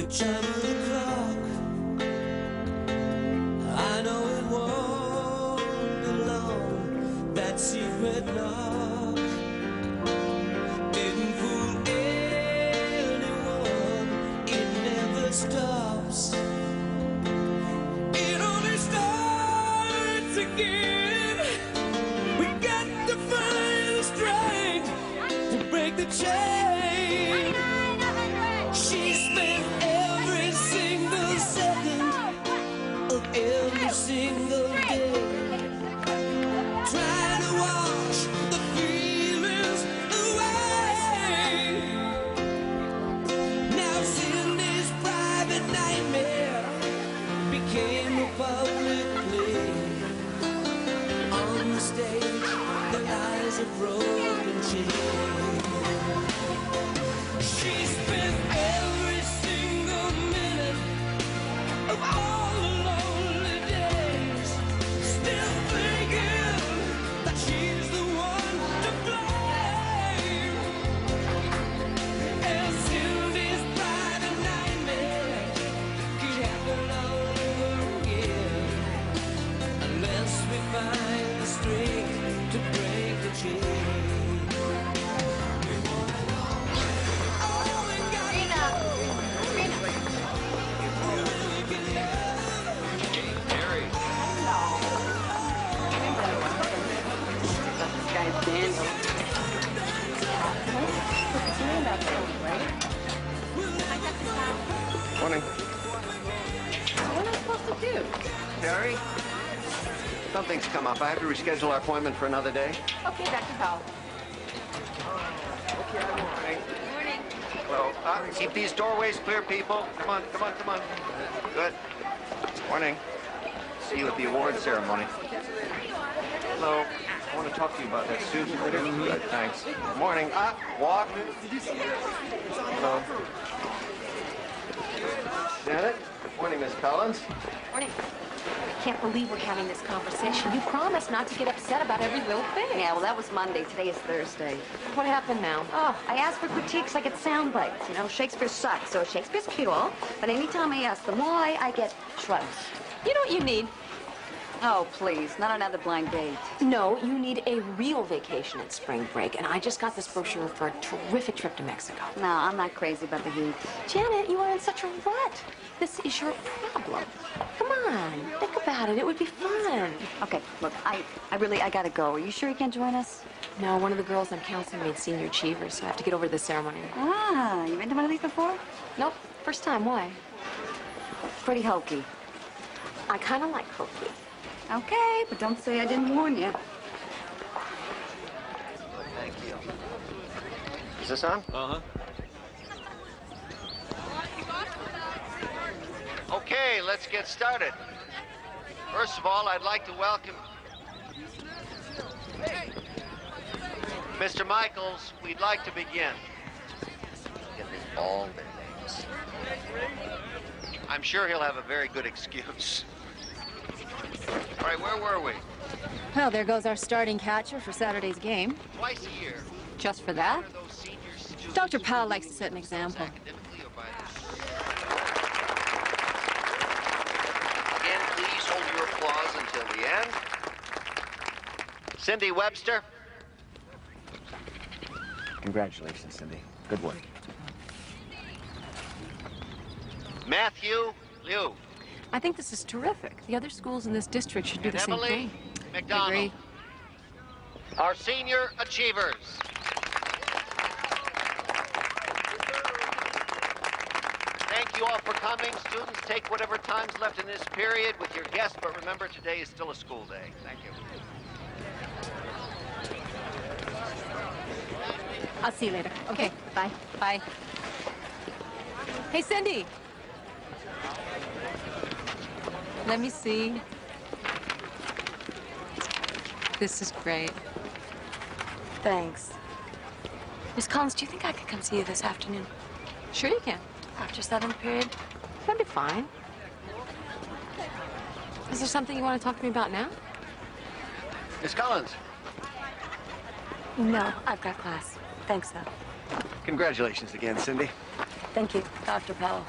the chime of the clock. I know it won't be long, that secret knock didn't fool anyone, it never stops. It only starts again. We got to find the strength to break the chain. She spent every single second of every single day trying to wash the feelings away. Now Cindy's private nightmare became a public play. On the stage, the lies of broken chain. She spent every single minute of all the lonely days still thinking that she's the one to blame. And Cindy's private nightmare could happen all over again unless we find the strength to break the chain. Morning. What am I supposed to do? Terry? Something's come up. I have to reschedule our appointment for another day. Okay, Dr. Powell. Okay, morning. Morning. Well, keep these doorways clear, people. Come on, come on, come on. Good. Morning. See you at the award ceremony. Hello. I want to talk to you about that suit. Good, thanks. Morning. Walk. Hello. Janet. Morning, Miss Collins. Morning. I can't believe we're having this conversation. You promised not to get upset about every little thing. Yeah, well, that was Monday. Today is Thursday. What happened now? Oh, I asked for critiques. I get sound bites. You know, Shakespeare sucks, so Shakespeare's cool. But anytime I ask them why, I get shrugs. You know what you need? Oh, please, not another blind date. No, you need a real vacation at spring break. And I just got this brochure for a terrific trip to Mexico. No, I'm not crazy about the heat. Janet, you are in such a rut. This is your problem. Come on, think about it. It would be fun. Okay, look, I gotta go. Are you sure you can't join us? No, one of the girls I'm counseling made senior achievers, so I have to get over to the ceremony. Ah, you been to one of these before? Nope, first time. Why? Pretty hokey. I kind of like hokey. Okay, but don't say I didn't warn you. Thank you. Is this on? Uh-huh. Okay, let's get started. First of all, I'd like to welcome Mr. Michaels. We'd like to begin. Give me all their names. I'm sure he'll have a very good excuse. All right, where were we? Well, there goes our starting catcher for Saturday's game. Twice a year. Just for that? Dr. Powell likes to set an example. Again, please hold your applause until the end. Cindy Webster. Congratulations, Cindy. Good work. Matthew Liu. I think this is terrific. The other schools in this district should do the same Emily thing. McDonald. Agree. Our senior achievers. Thank you all for coming. Students, take whatever time's left in this period with your guests, but remember, today is still a school day. Thank you. I'll see you later. Okay, bye. Bye. Hey, Cindy. Let me see. This is great. Thanks. Miss Collins, do you think I could come see you this afternoon? Sure you can. After 7th period? That'd be fine. Is there something you want to talk to me about now? Miss Collins. No, I've got class. Thanks, though. Congratulations again, Cindy. Thank you, Dr. Powell.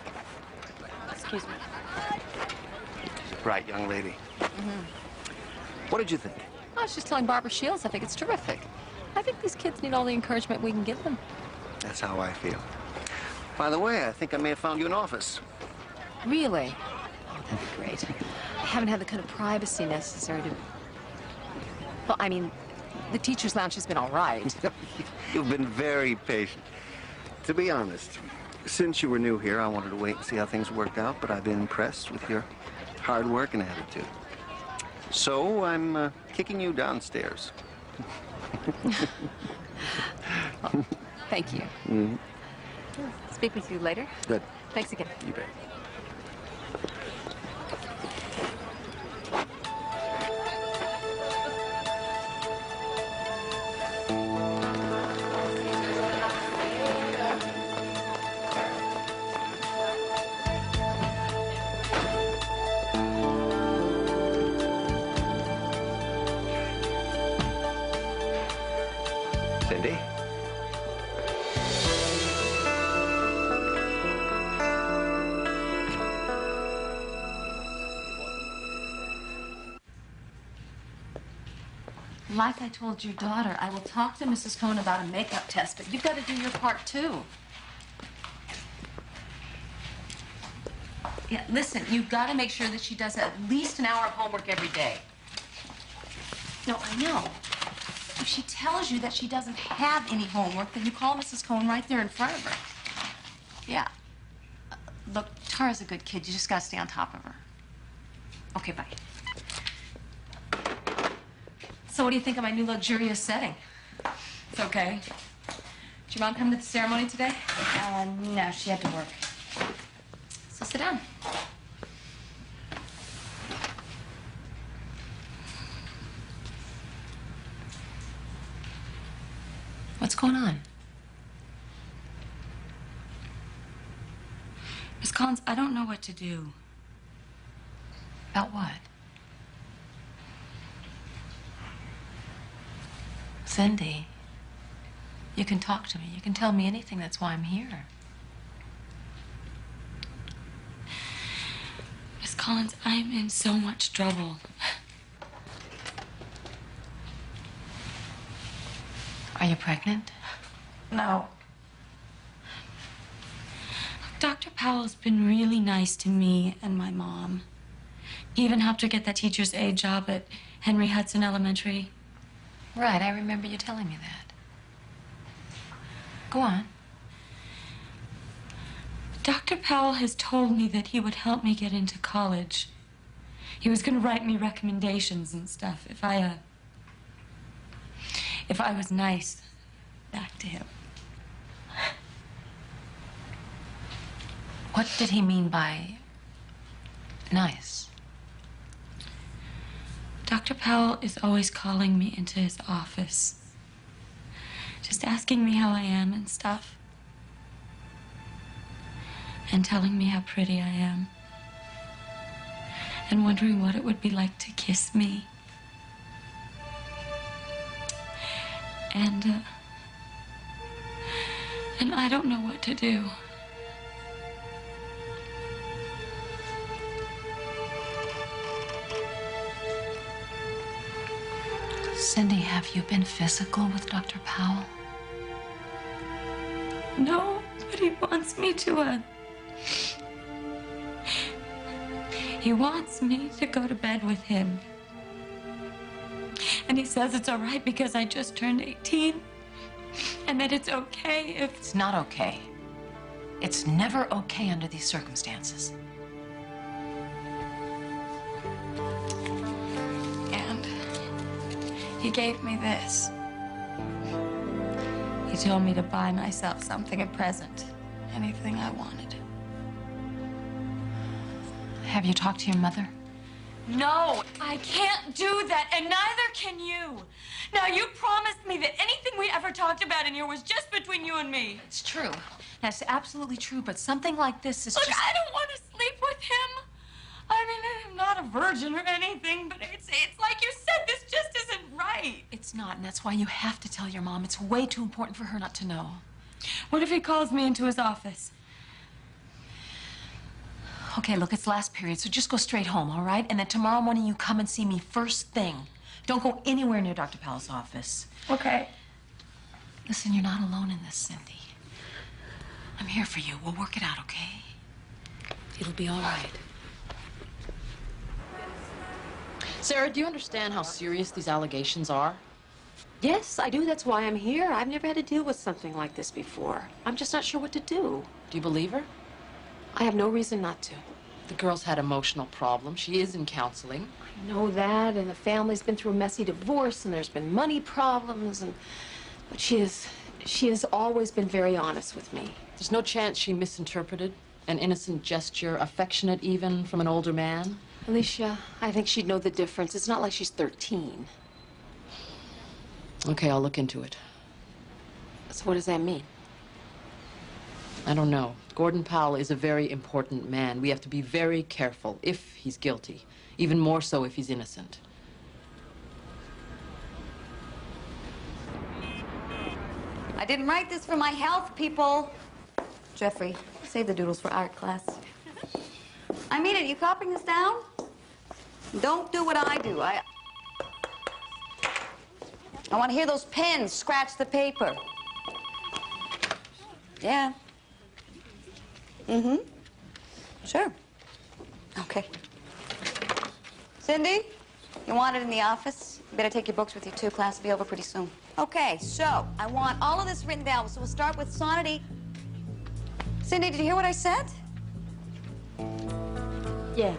Excuse me. She's a bright young lady. What did you think? I was just telling Barbara Shields I think it's terrific. I think these kids need all the encouragement we can give them. That's how I feel. By the way, I think I may have found you an office. Really? Oh, that'd be great. I haven't had the kind of privacy necessary to... Well, I mean, the teacher's lounge has been all right. You've been very patient. To be honest, since you were new here, I wanted to wait and see how things worked out, but I've been impressed with your hard work and attitude. So I'm kicking you downstairs. Well, thank you. Speak with you later. Good. Thanks again. You bet. Cindy? Like I told your daughter, I will talk to Mrs. Cohn about a makeup test, but you've got to do your part, too. Yeah, listen, you've got to make sure that she does at least an hour of homework every day. No, I know. If she tells you that she doesn't have any homework, then you call Mrs. Cohn right there in front of her. Yeah. Look, Tara's a good kid. You just got to stay on top of her. Okay, bye. So what do you think of my new luxurious setting? It's okay. Did your mom come to the ceremony today? No, she had to work. So sit down. What's going on? Miss Collins, I don't know what to do. About what? Cindy, you can talk to me. You can tell me anything. That's why I'm here. Miss Collins, I'm in so much trouble. Are you pregnant? No. Dr. Powell's been really nice to me and my mom. He even helped her get that teacher's aide job at Henry Hudson Elementary. Right, I remember you telling me that. Go on. Dr. Powell has told me that he would help me get into college. He was going to write me recommendations and stuff if I was nice back to him. What did he mean by nice? Dr. Powell is always calling me into his office, just asking me how I am and stuff, and telling me how pretty I am, and wondering what it would be like to kiss me. And I don't know what to do. Cindy, have you been physical with Dr. Powell? No, but he wants me to, He wants me to go to bed with him. And he says it's all right because I just turned 18. And that it's okay if... It's not okay. It's never okay under these circumstances. And he gave me this. He told me to buy myself something, a present, anything I wanted. Have you talked to your mother? No, I can't do that, and neither can you. Now, you promised me that anything we ever talked about in here was just between you and me. It's true. That's absolutely true, but something like this is Look, just... I don't want to sleep with him. I mean, I'm not a virgin or anything, but it's like you said, this just isn't right. It's not, and that's why you have to tell your mom. It's way too important for her not to know. What if he calls me into his office? Okay, look, it's last period, so just go straight home, all right? And then tomorrow morning you come and see me first thing. Don't go anywhere near Dr. Powell's office. Okay. Listen, you're not alone in this, Cindy. I'm here for you. We'll work it out, okay? It'll be all right. Sarah, do you understand how serious these allegations are? Yes, I do. That's why I'm here. I've never had to deal with something like this before. I'm just not sure what to do. Do you believe her? I have no reason not to. The girl's had emotional problems. She is in counseling. I know that, and the family's been through a messy divorce, and there's been money problems, but she has always been very honest with me. There's no chance she misinterpreted an innocent gesture, affectionate even, from an older man? Alicia, I think she'd know the difference. It's not like she's 13. Okay, I'll look into it. So what does that mean? I don't know. Gordon Powell is a very important man. We have to be very careful if he's guilty, even more so if he's innocent. I didn't write this for my health, people. Jeffrey, save the doodles for art class. I mean it. You copying this down? Don't do what I do. I want to hear those pens scratch the paper. Yeah. Mm-hmm. Sure. Okay. Cindy, you want it in the office? You better take your books with you, too. Class will be over pretty soon. Okay, so I want all of this written down. So we'll start with Sonnet 8. Cindy, did you hear what I said? Yeah.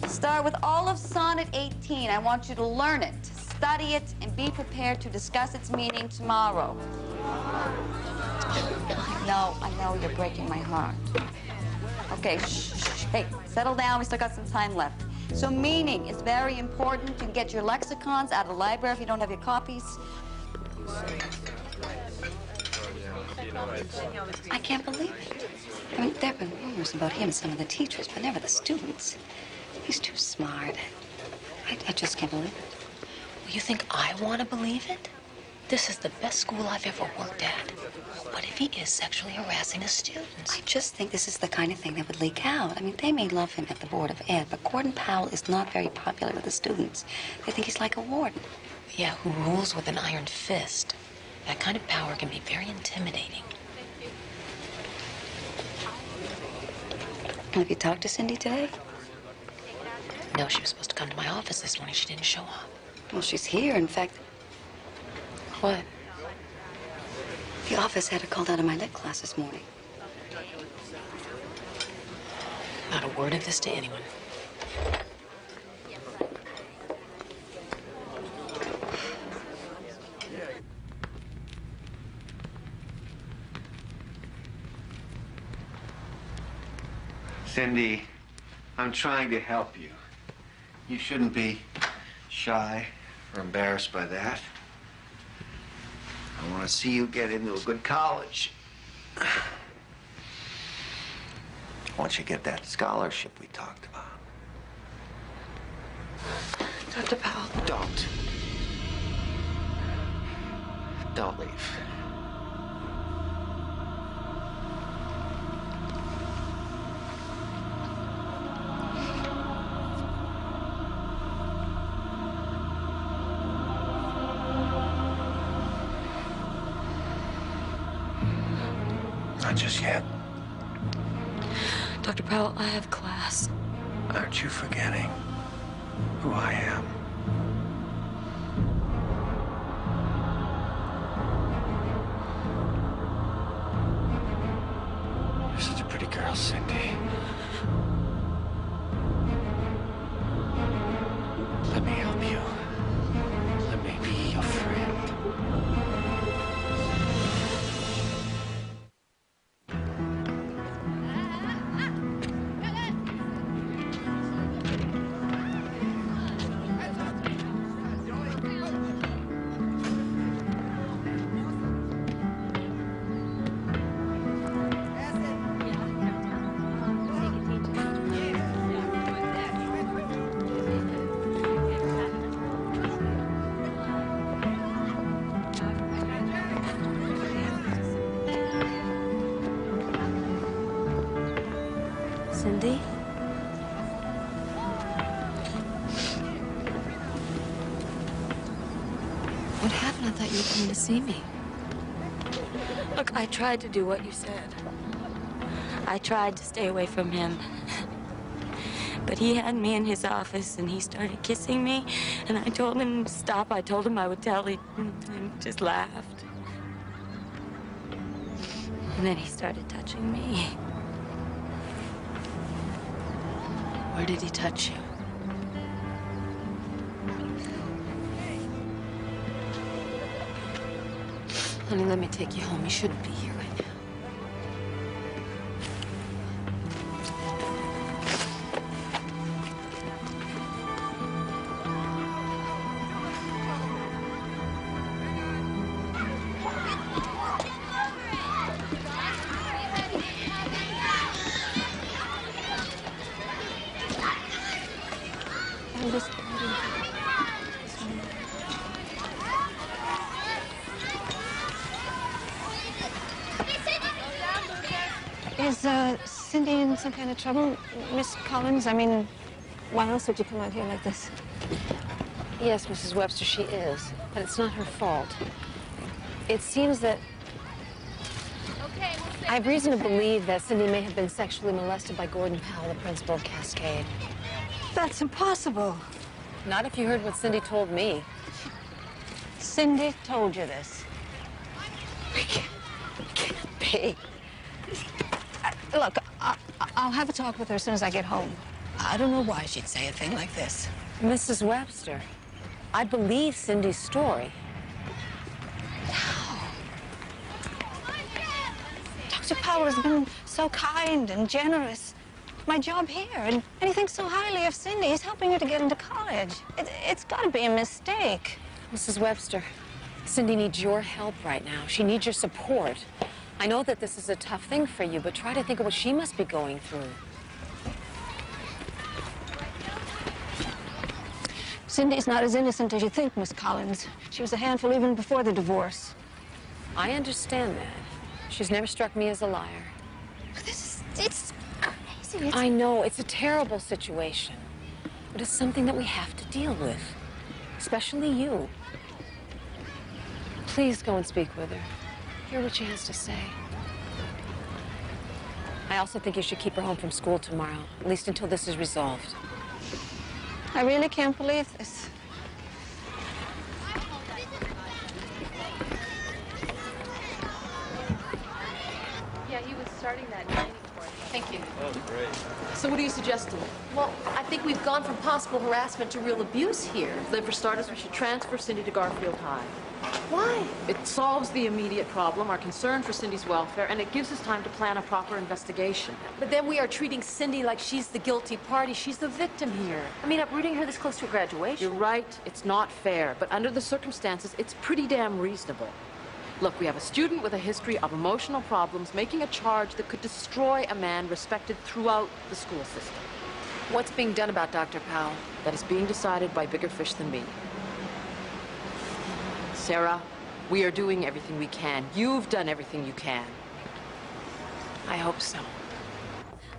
Start with all of Sonnet 18. I want you to learn it, study it, and be prepared to discuss its meaning tomorrow. I know you're breaking my heart. Okay, shh. Hey, settle down. We still got some time left. So meaning is very important. You can get your lexicons out of the library if you don't have your copies. I can't believe it. I mean, there have been rumors about him and some of the teachers, but never the students. He's too smart. I just can't believe it. Well, you think I want to believe it? This is the best school I've ever worked at. What if he is sexually harassing his students? I just think this is the kind of thing that would leak out. I mean, they may love him at the Board of Ed, but Gordon Powell is not very popular with the students. They think he's like a warden. Yeah, who rules with an iron fist. That kind of power can be very intimidating. Have you talked to Cindy today? No, she was supposed to come to my office this morning. She didn't show up. Well, she's here. In fact, What? the office had her called out of my lit class this morning. Not a word of this to anyone. Cindy, I'm trying to help you. You shouldn't be shy or embarrassed by that. I want to see you get into a good college. Once you get that scholarship we talked about. Dr. Powell. Don't leave. Not just yet. Dr. Powell, I have class. Aren't you forgetting who I am? You're such a pretty girl, Cindy. Let me help you. Let me be your friend. What happened? I thought you were coming to see me. Look, I tried to do what you said. I tried to stay away from him. But he had me in his office, and he started kissing me, and I told him to stop. I told him I would tell. He just laughed. And then he started touching me. Where did he touch you? Honey, let me take you home. You shouldn't be here right now. Is Cindy in some kind of trouble, Miss Collins? I mean, why else would you come out here like this? Yes, Mrs. Webster, she is. But it's not her fault. It seems that I have reason to believe that Cindy may have been sexually molested by Gordon Powell, the principal of Cascade. That's impossible. Not if you heard what Cindy told me. Cindy told you this. It can't be. Look, I'll have a talk with her as soon as I get home. I don't know why she'd say a thing like this. Mrs. Webster, I believe Cindy's story. Dr. Powell has been so kind and generous. My job here, and he thinks so highly of Cindy. He's helping her to get into college. It's got to be a mistake. Mrs. Webster, Cindy needs your help right now. She needs your support. I know that this is a tough thing for you, but try to think of what she must be going through. Cindy's not as innocent as you think, Miss Collins. She was a handful even before the divorce. I understand that. She's never struck me as a liar. But it's crazy. I know, it's a terrible situation. But it's something that we have to deal with. Especially you. Please go and speak with her. Hear what she has to say. I also think you should keep her home from school tomorrow, at least until this is resolved. I really can't believe this. Yeah, he was starting that training course. Thank you. Oh, great. So what are you suggesting? Well, I think we've gone from possible harassment to real abuse here. Then for starters, we should transfer Cindy to Garfield High. Why? It solves the immediate problem, our concern for Cindy's welfare, and it gives us time to plan a proper investigation. But then we are treating Cindy like she's the guilty party. She's the victim here. I mean, uprooting her this close to graduation. You're right, it's not fair, but under the circumstances, it's pretty damn reasonable. Look, we have a student with a history of emotional problems making a charge that could destroy a man respected throughout the school system. What's being done about Dr. Powell? That is being decided by bigger fish than me. Sarah, we are doing everything we can. You've done everything you can. I hope so.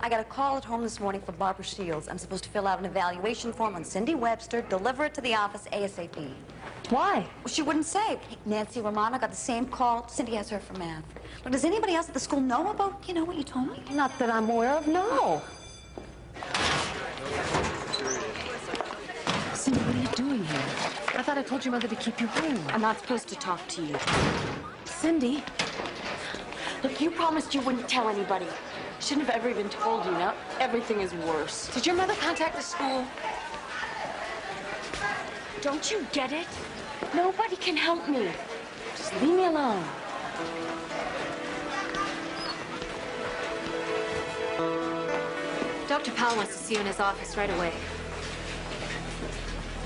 I got a call at home this morning from Barbara Shields. I'm supposed to fill out an evaluation form on Cindy Webster, deliver it to the office ASAP. Why? Well, she wouldn't say. Nancy Romano got the same call. Cindy has her for math. But does anybody else at the school know about, what you told me? Not that I'm aware of, no. Cindy, what are you doing here? I thought I told your mother to keep you home. I'm not supposed to talk to you. Cindy, look, you promised you wouldn't tell anybody. Shouldn't have ever even told you. Now everything is worse. Did your mother contact the school? Don't you get it? Nobody can help me. Just leave me alone. Dr. Powell wants to see you in his office right away.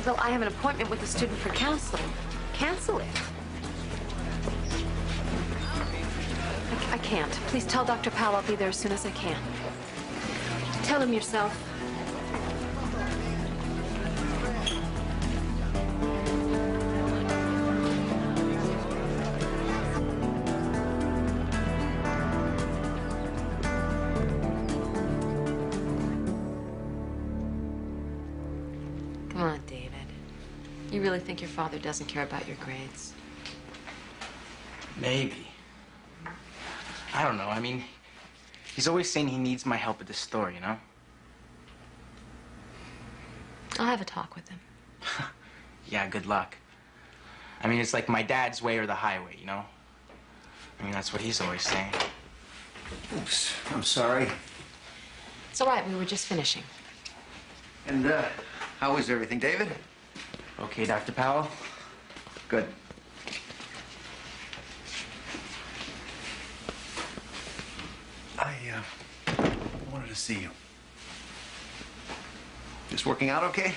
Though I have an appointment with a student for counseling. Cancel it. I can't. Please tell Dr. Powell I'll be there as soon as I can. Tell him yourself. You really think your father doesn't care about your grades? Maybe. I don't know. I mean, he's always saying he needs my help at the store, you know? I'll have a talk with him. Yeah, good luck. I mean, it's like my dad's way or the highway, you know? I mean, that's what he's always saying. Oops, I'm sorry. It's all right, we were just finishing. And, how is everything, David? Okay, Dr. Powell? Good. I wanted to see you. Just working out okay?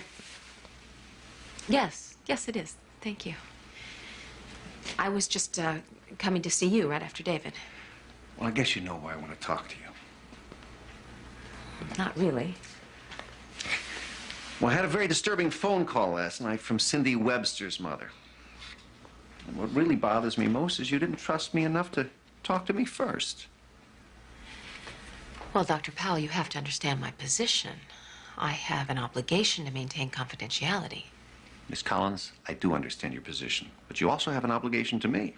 Yes, yes, it is. Thank you. I was just coming to see you right after David. Well, I guess you know why I want to talk to you. Not really. Well, I had a very disturbing phone call last night from Cindy Webster's mother. And what really bothers me most is you didn't trust me enough to talk to me first. Well, Dr. Powell, you have to understand my position. I have an obligation to maintain confidentiality. Miss Collins, I do understand your position, but you also have an obligation to me.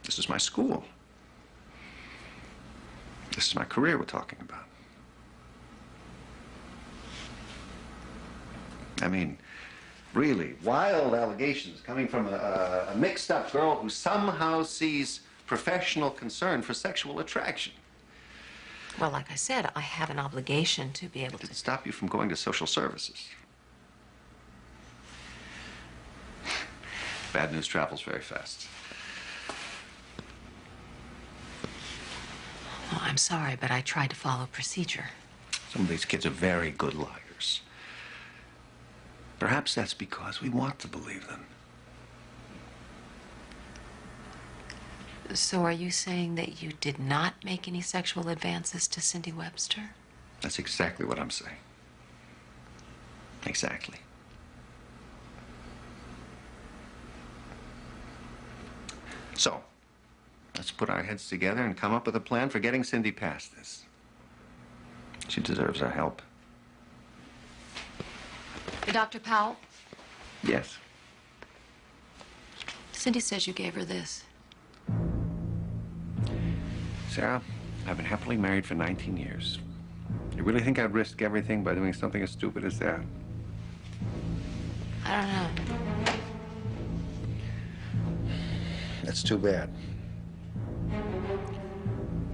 This is my school. This is my career we're talking about. I mean, really, wild allegations coming from a mixed-up girl who somehow sees professional concern for sexual attraction. Well, like I said, I have an obligation to be able Did to... it stop you from going to social services? Bad news travels very fast. Well, I'm sorry, but I tried to follow procedure. Some of these kids are very good liars. Perhaps that's because we want to believe them. So are you saying that you did not make any sexual advances to Cindy Webster? That's exactly what I'm saying. Exactly. So, let's put our heads together and come up with a plan for getting Cindy past this. She deserves our help. Dr. Powell, Yes. Cindy says you gave her this. Sarah, I've been happily married for 19 years. You really think I'd risk everything by doing something as stupid as that? I don't know. That's too bad.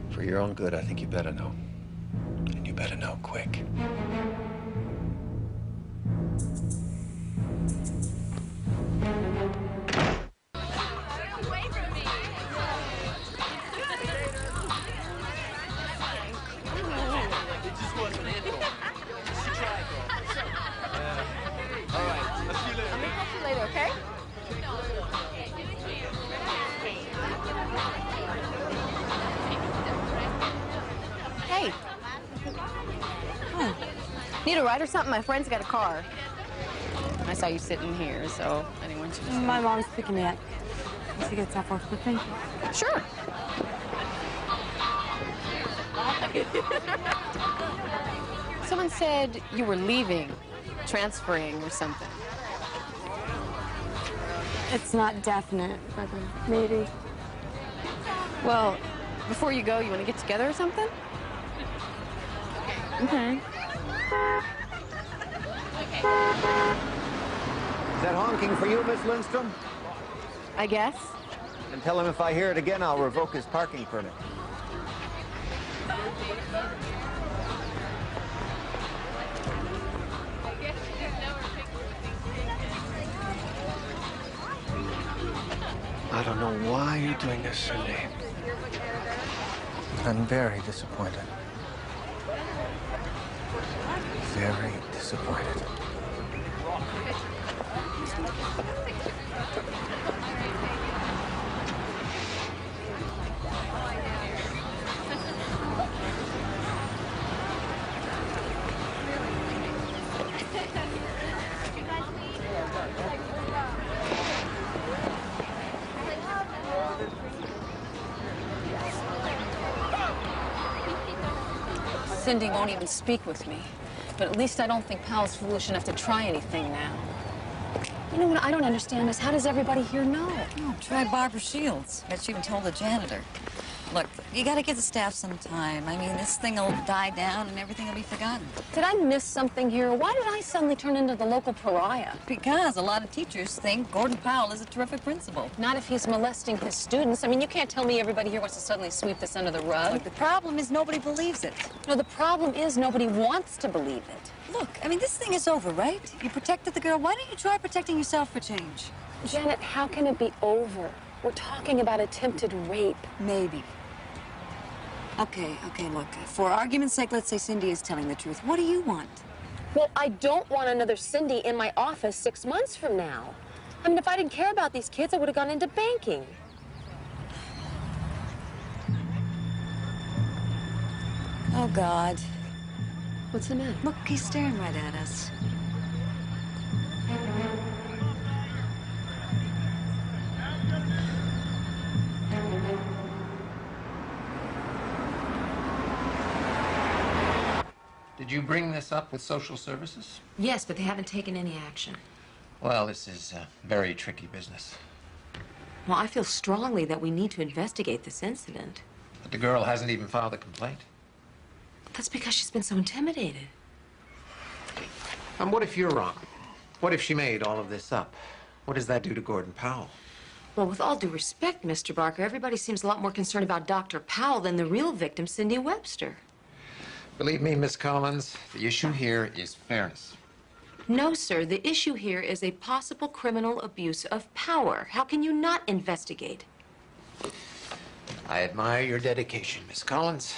For your own good, I think you better know. And you better know quick. Hey. Oh. Need a ride or something? My friend's got a car. I saw you sitting here, so I didn't want you to... My mom's picking me up. She gets off work with me. Sure. Someone said you were leaving, transferring or something. It's not definite, but maybe. Well, before you go, you want to get together or something? Okay. Is that honking for you, Miss Lindstrom? I guess. And tell him if I hear it again, I'll revoke his parking permit. I don't know why you're doing this, Cindy. I'm very disappointed. Very disappointed. Cindy won't even speak with me. But at least I don't think Powell's foolish enough to try anything now. You know what I don't understand is how does everybody here know? Oh, try Barbara Shields. Bet she even told the janitor. Look, you gotta give the staff some time. I mean, this thing will die down and everything will be forgotten. Did I miss something here? Why did I suddenly turn into the local pariah? Because a lot of teachers think Gordon Powell is a terrific principal. Not if he's molesting his students. I mean, you can't tell me everybody here wants to suddenly sweep this under the rug. Look, the problem is nobody believes it. No, the problem is nobody wants to believe it. Look, I mean, this thing is over, right? You protected the girl. Why don't you try protecting yourself for change? Janet, how can it be over? We're talking about attempted rape. Maybe. Okay, look. For argument's sake, let's say Cindy is telling the truth. What do you want? Well, I don't want another Cindy in my office 6 months from now. I mean, if I didn't care about these kids, I would have gone into banking. Oh, God. What's the matter? Look, he's staring right at us. Did you bring this up with social services? Yes, but they haven't taken any action. Well, this is very tricky business. Well, I feel strongly that we need to investigate this incident. But the girl hasn't even filed a complaint. That's because she's been so intimidated. And what if you're wrong? What if she made all of this up? What does that do to Gordon Powell? Well, with all due respect, Mr. Barker, everybody seems a lot more concerned about Dr. Powell than the real victim, Cindy Webster. Believe me, Miss Collins, the issue here is fairness. No, sir. The issue here is a possible criminal abuse of power. How can you not investigate? I admire your dedication, Miss Collins.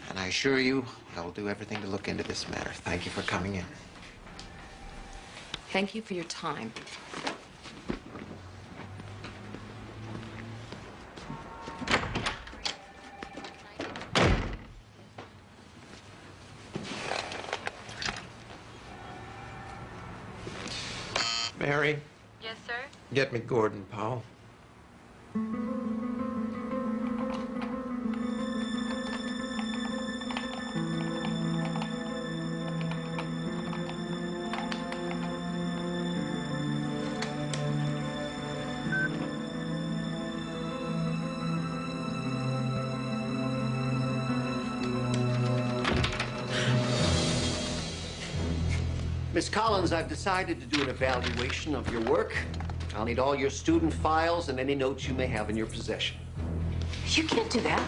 And I assure you, I will do everything to look into this matter. Thank you for coming in. Thank you for your time. Mary? Yes, sir? Get me Gordon Powell. Miss Collins, I've decided to do an evaluation of your work. I'll need all your student files and any notes you may have in your possession. You can't do that.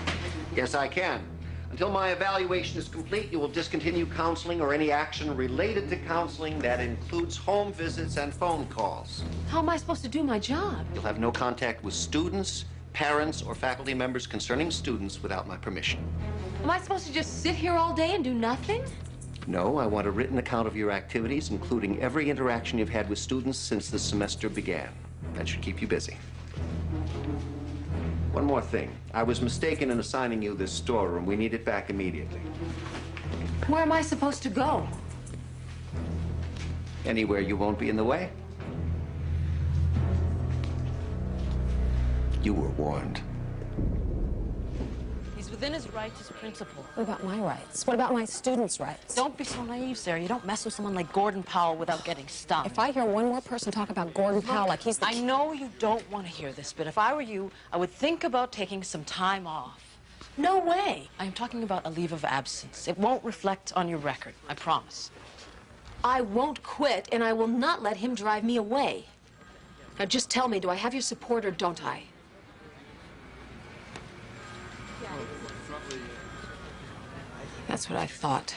Yes, I can. Until my evaluation is complete, you will discontinue counseling or any action related to counseling that includes home visits and phone calls. How am I supposed to do my job? You'll have no contact with students, parents, or faculty members concerning students without my permission. Am I supposed to just sit here all day and do nothing? No, I want a written account of your activities, including every interaction you've had with students since the semester began. That should keep you busy. One more thing. I was mistaken in assigning you this storeroom. We need it back immediately. Where am I supposed to go? Anywhere you won't be in the way. You were warned. He's within his rights as principal. What about my rights? What about my students' rights? Don't be so naive, Sarah. You don't mess with someone like Gordon Powell without getting stung. If I hear one more person talk about Gordon Powell like he's the... I know you don't want to hear this, but if I were you, I would think about taking some time off. No way. I am talking about a leave of absence. It won't reflect on your record, I promise. I won't quit, and I will not let him drive me away. Now, just tell me, do I have your support or don't I? That's what I thought.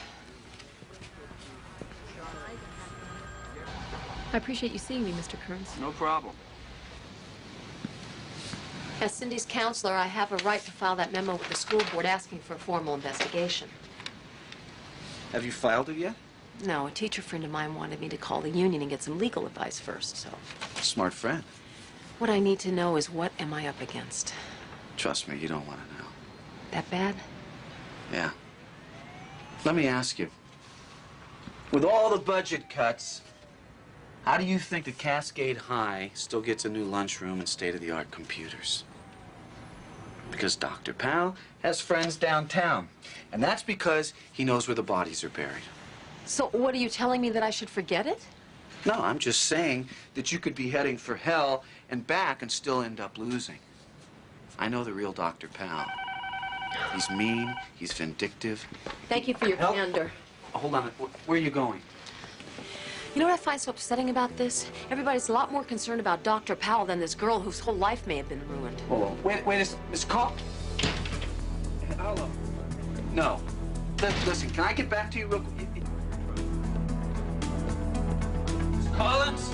I appreciate you seeing me, Mr. Kearns. No problem. As Cindy's counselor, I have a right to file that memo with the school board asking for a formal investigation. Have you filed it yet? No, a teacher friend of mine wanted me to call the union and get some legal advice first, so... Smart friend. What I need to know is what am I up against? Trust me, you don't want to know. That bad? Yeah. Let me ask you. With all the budget cuts, how do you think that Cascade High still gets a new lunchroom and state-of-the-art computers? Because Dr. Powell has friends downtown. And that's because he knows where the bodies are buried. So what are you telling me, that I should forget it? No, I'm just saying that you could be heading for hell and back and still end up losing. I know the real Dr. Powell. He's mean, he's vindictive. Thank you for your candor. Oh, hold on, where are you going? You know what I find so upsetting about this? Everybody's a lot more concerned about Dr. Powell than this girl whose whole life may have been ruined. Hold on. Wait, Miss Call. Hello. No. Listen, can I get back to you real quick? Miss Collins?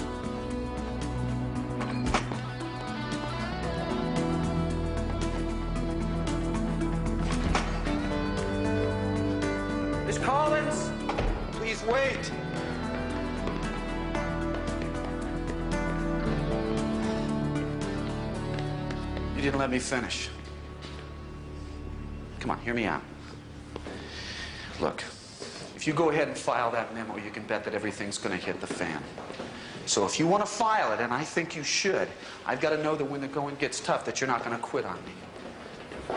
Miss Collins? Please wait. You didn't let me finish. Come on, hear me out. Look, if you go ahead and file that memo, you can bet that everything's going to hit the fan. So if you want to file it, and I think you should, I've got to know that when the going gets tough, that you're not going to quit on me.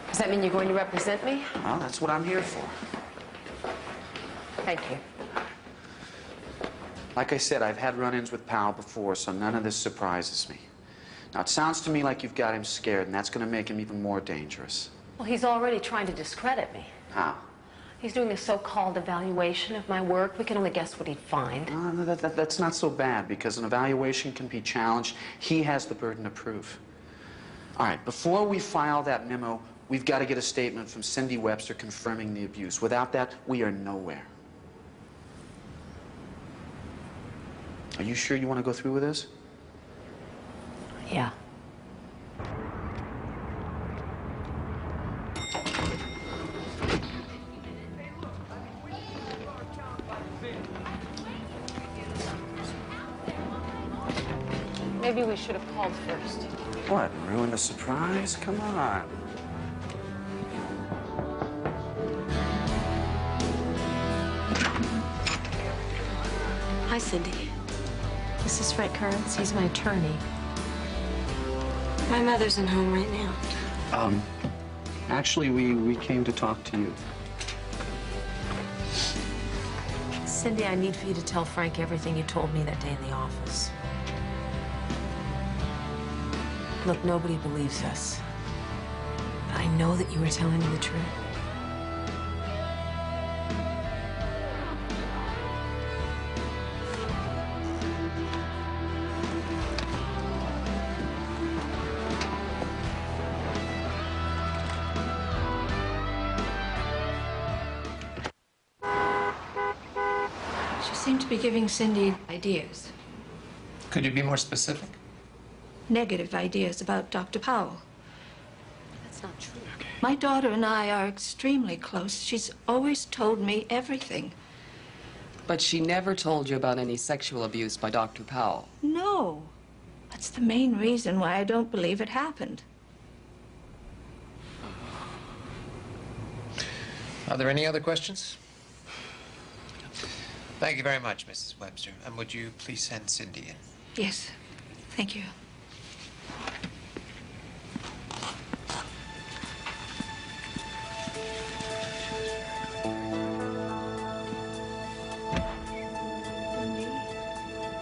Does that mean you're going to represent me? Well, that's what I'm here for. Thank you. Like I said, I've had run-ins with Powell before, so none of this surprises me. Now, it sounds to me like you've got him scared, and that's going to make him even more dangerous. Well, he's already trying to discredit me. How? He's doing a so-called evaluation of my work. We can only guess what he'd find. That's not so bad, because an evaluation can be challenged. He has the burden of proof. All right, before we file that memo, we've got to get a statement from Cindy Webster confirming the abuse. Without that, we are nowhere. Are you sure you want to go through with this? Yeah. Maybe we should have called first. What, ruin the surprise? Come on. Hi, Cindy. This is Frank Kearns. He's my attorney. My mother's in home right now. Actually, we came to talk to you. Cindy, I need for you to tell Frank everything you told me that day in the office. Look, nobody believes us. But I know that you were telling me the truth. She seemed to be giving Cindy ideas. Could you be more specific? Negative ideas about Dr. Powell. That's not true. My daughter and I are extremely close. She's always told me everything. But she never told you about any sexual abuse by Dr. Powell. No. That's the main reason why I don't believe it happened. Are there any other questions? Thank you very much, Mrs. Webster. And would you please send Cindy in? Yes. Thank you.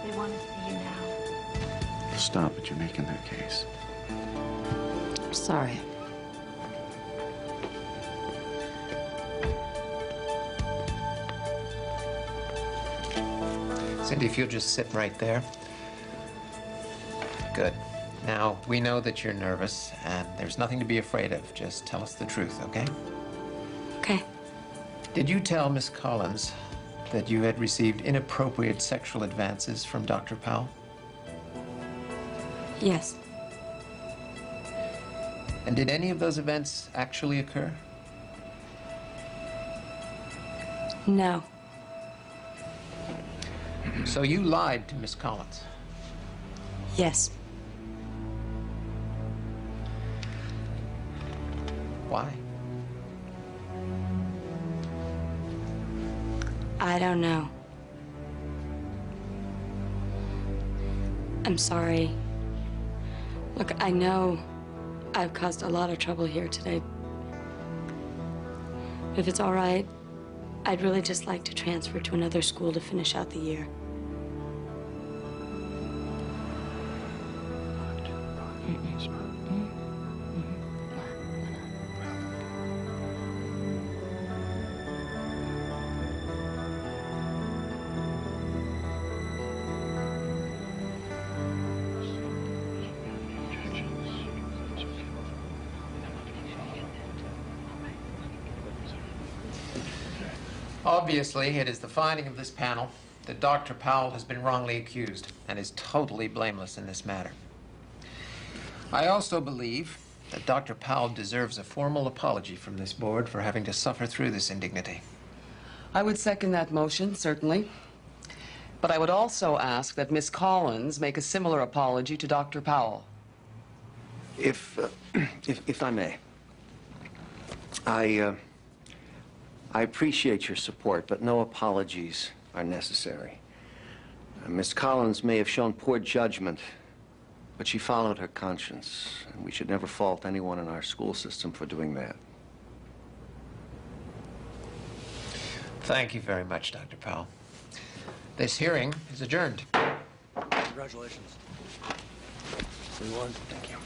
They want to see you now. Stop it, you're making their case. I'm sorry. Cindy, if you'll just sit right there. Good. Now, we know that you're nervous, and there's nothing to be afraid of. Just tell us the truth, okay? Okay. Did you tell Miss Collins that you had received inappropriate sexual advances from Dr. Powell? Yes. And did any of those events actually occur? No. So you lied to Miss Collins? Yes. Why? I don't know. I'm sorry. Look, I know I've caused a lot of trouble here today. If it's all right, I'd really just like to transfer to another school to finish out the year. Obviously, it is the finding of this panel that Dr. Powell has been wrongly accused and is totally blameless in this matter. I also believe that Dr. Powell deserves a formal apology from this board for having to suffer through this indignity. I would second that motion, certainly. But I would also ask that Miss Collins make a similar apology to Dr. Powell. If I may, I appreciate your support, but no apologies are necessary. Miss Collins may have shown poor judgment, but she followed her conscience, and we should never fault anyone in our school system for doing that. Thank you very much, Dr. Powell. This hearing is adjourned. Congratulations. We won. Thank you.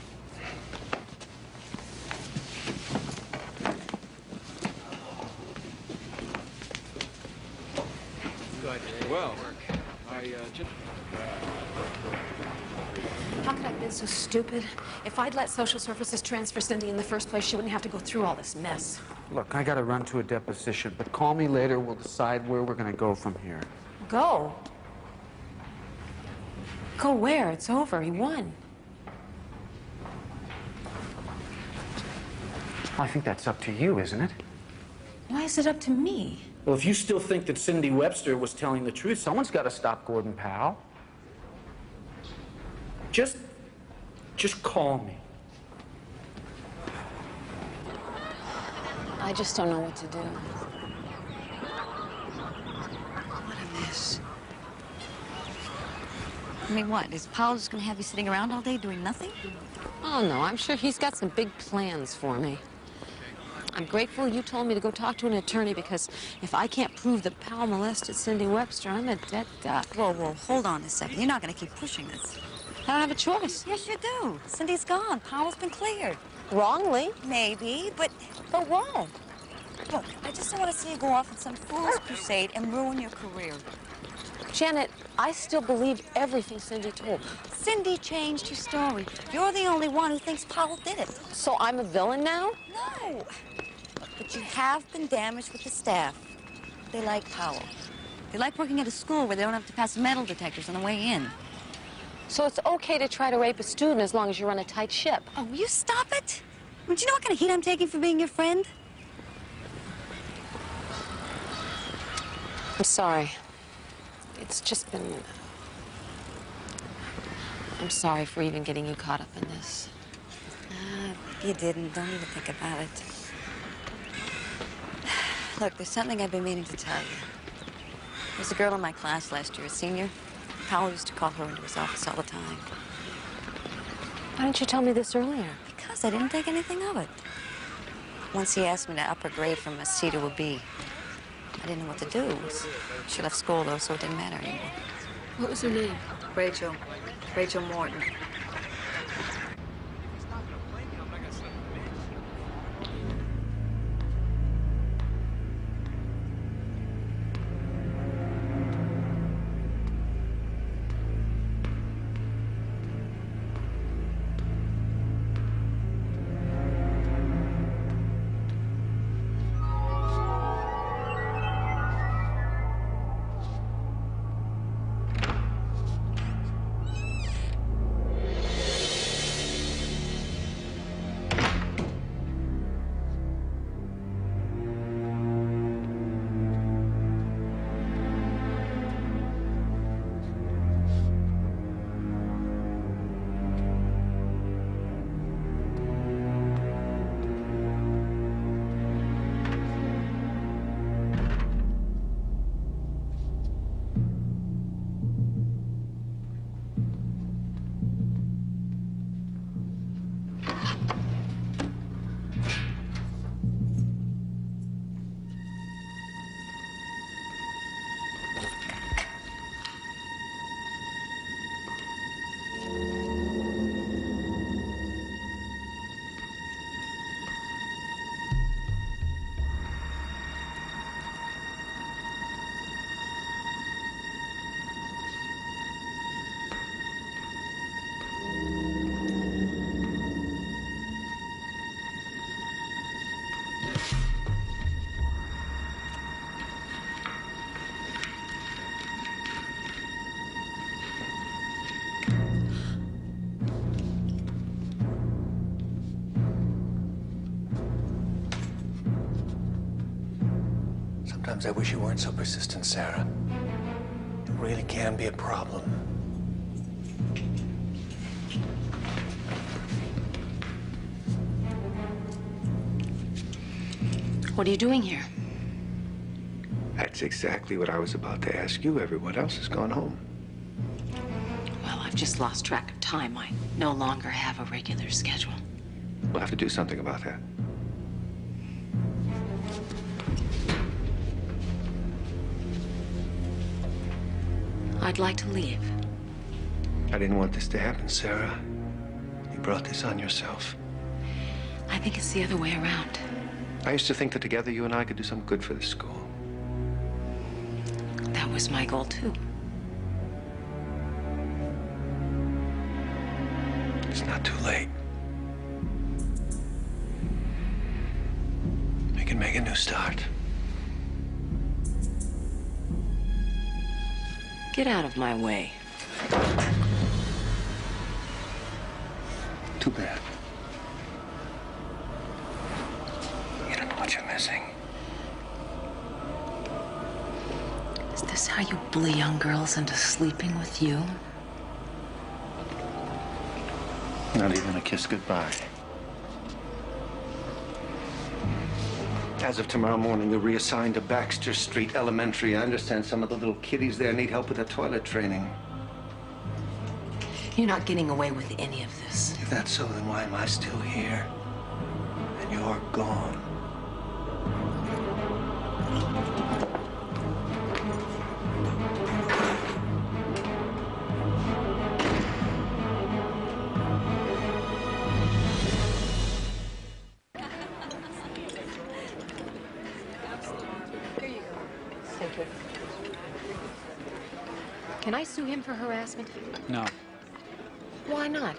Well, I just... How could I have been so stupid? If I'd let social services transfer Cindy in the first place, she wouldn't have to go through all this mess. Look, I gotta run to a deposition, but call me later. We'll decide where we're gonna go from here. Go? Go where? It's over. He won. I think that's up to you, isn't it? Why is it up to me? Well, if you still think that Cindy Webster was telling the truth, someone's got to stop Gordon Powell. Just call me. I just don't know what to do. What a mess. I mean, what? Is Powell just going to have you sitting around all day doing nothing? Oh, no, I'm sure he's got some big plans for me. I'm grateful you told me to go talk to an attorney, because if I can't prove that Powell molested Cindy Webster, I'm a dead duck. Whoa, hold on a second. You're not going to keep pushing this. I don't have a choice. Yes, you do. Cindy's gone. Powell's been cleared. Wrongly? Maybe, but what? Look, I just don't want to see you go off on some fool's crusade and ruin your career. Janet, I still believe everything Cindy told me. Cindy changed your story. You're the only one who thinks Powell did it. So I'm a villain now? No. But you have been damaged with the staff. They like Powell. They like working at a school where they don't have to pass metal detectors on the way in. So it's okay to try to rape a student as long as you run a tight ship? Oh, will you stop it? Do you know what kind of heat I'm taking for being your friend? I'm sorry. It's just been... I'm sorry for even getting you caught up in this. You didn't. Don't even think about it. Look, there's something I've been meaning to tell you. There's a girl in my class last year, a senior. Powell used to call her into his office all the time. Why didn't you tell me this earlier? Because I didn't think anything of it. Once he asked me to up her grade from a C to a B. I didn't know what to do. She left school, though, so it didn't matter anymore. What was her name? Rachel. Rachel Morton. Sometimes I wish you weren't so persistent, Sarah. It really can be a problem. What are you doing here? That's exactly what I was about to ask you. Everyone else has gone home. Well, I've just lost track of time. I no longer have a regular schedule. We'll have to do something about that. I'd like to leave. I didn't want this to happen, Sarah. You brought this on yourself. I think it's the other way around. I used to think that together you and I could do some good for this school. That was my goal, too. It's not too late. We can make a new start. Get out of my way. Too bad. You don't know what you're missing. Is this how you bully young girls into sleeping with you? Not even a kiss goodbye. As of tomorrow morning, you're reassigned to Baxter Street Elementary. I understand some of the little kiddies there need help with their toilet training. You're not getting away with any of this. If that's so, then why am I still here? And you're gone. Can I sue him for harassment? No, Why not?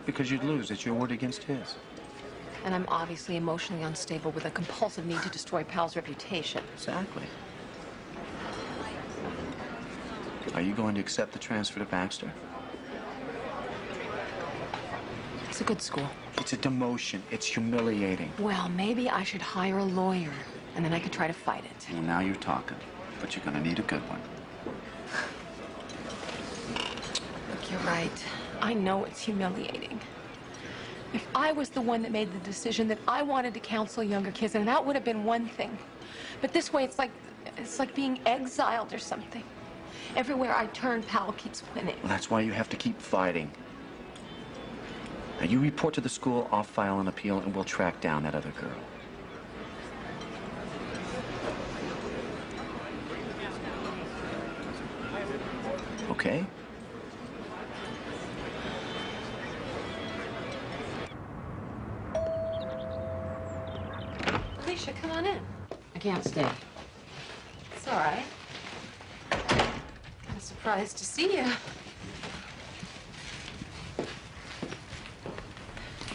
because you'd lose. It's your word against his. And I'm obviously emotionally unstable with a compulsive need to destroy Pal's reputation. Exactly. Are you going to accept the transfer to Baxter? It's a good school. It's a demotion. It's humiliating. Well, maybe I should hire a lawyer, and then I could try to fight it. Well, now you're talking. But you're going to need a good one. Look, you're right. I know it's humiliating. If I was the one that made the decision that I wanted to counsel younger kids, and that would have been one thing. But this way, it's like being exiled or something. Everywhere I turn, Pal keeps winning. Well, that's why you have to keep fighting. Now, you report to the school, I'll file an appeal, and we'll track down that other girl. Okay? Alicia, come on in. I can't stay. It's all right. I'm surprised to see you.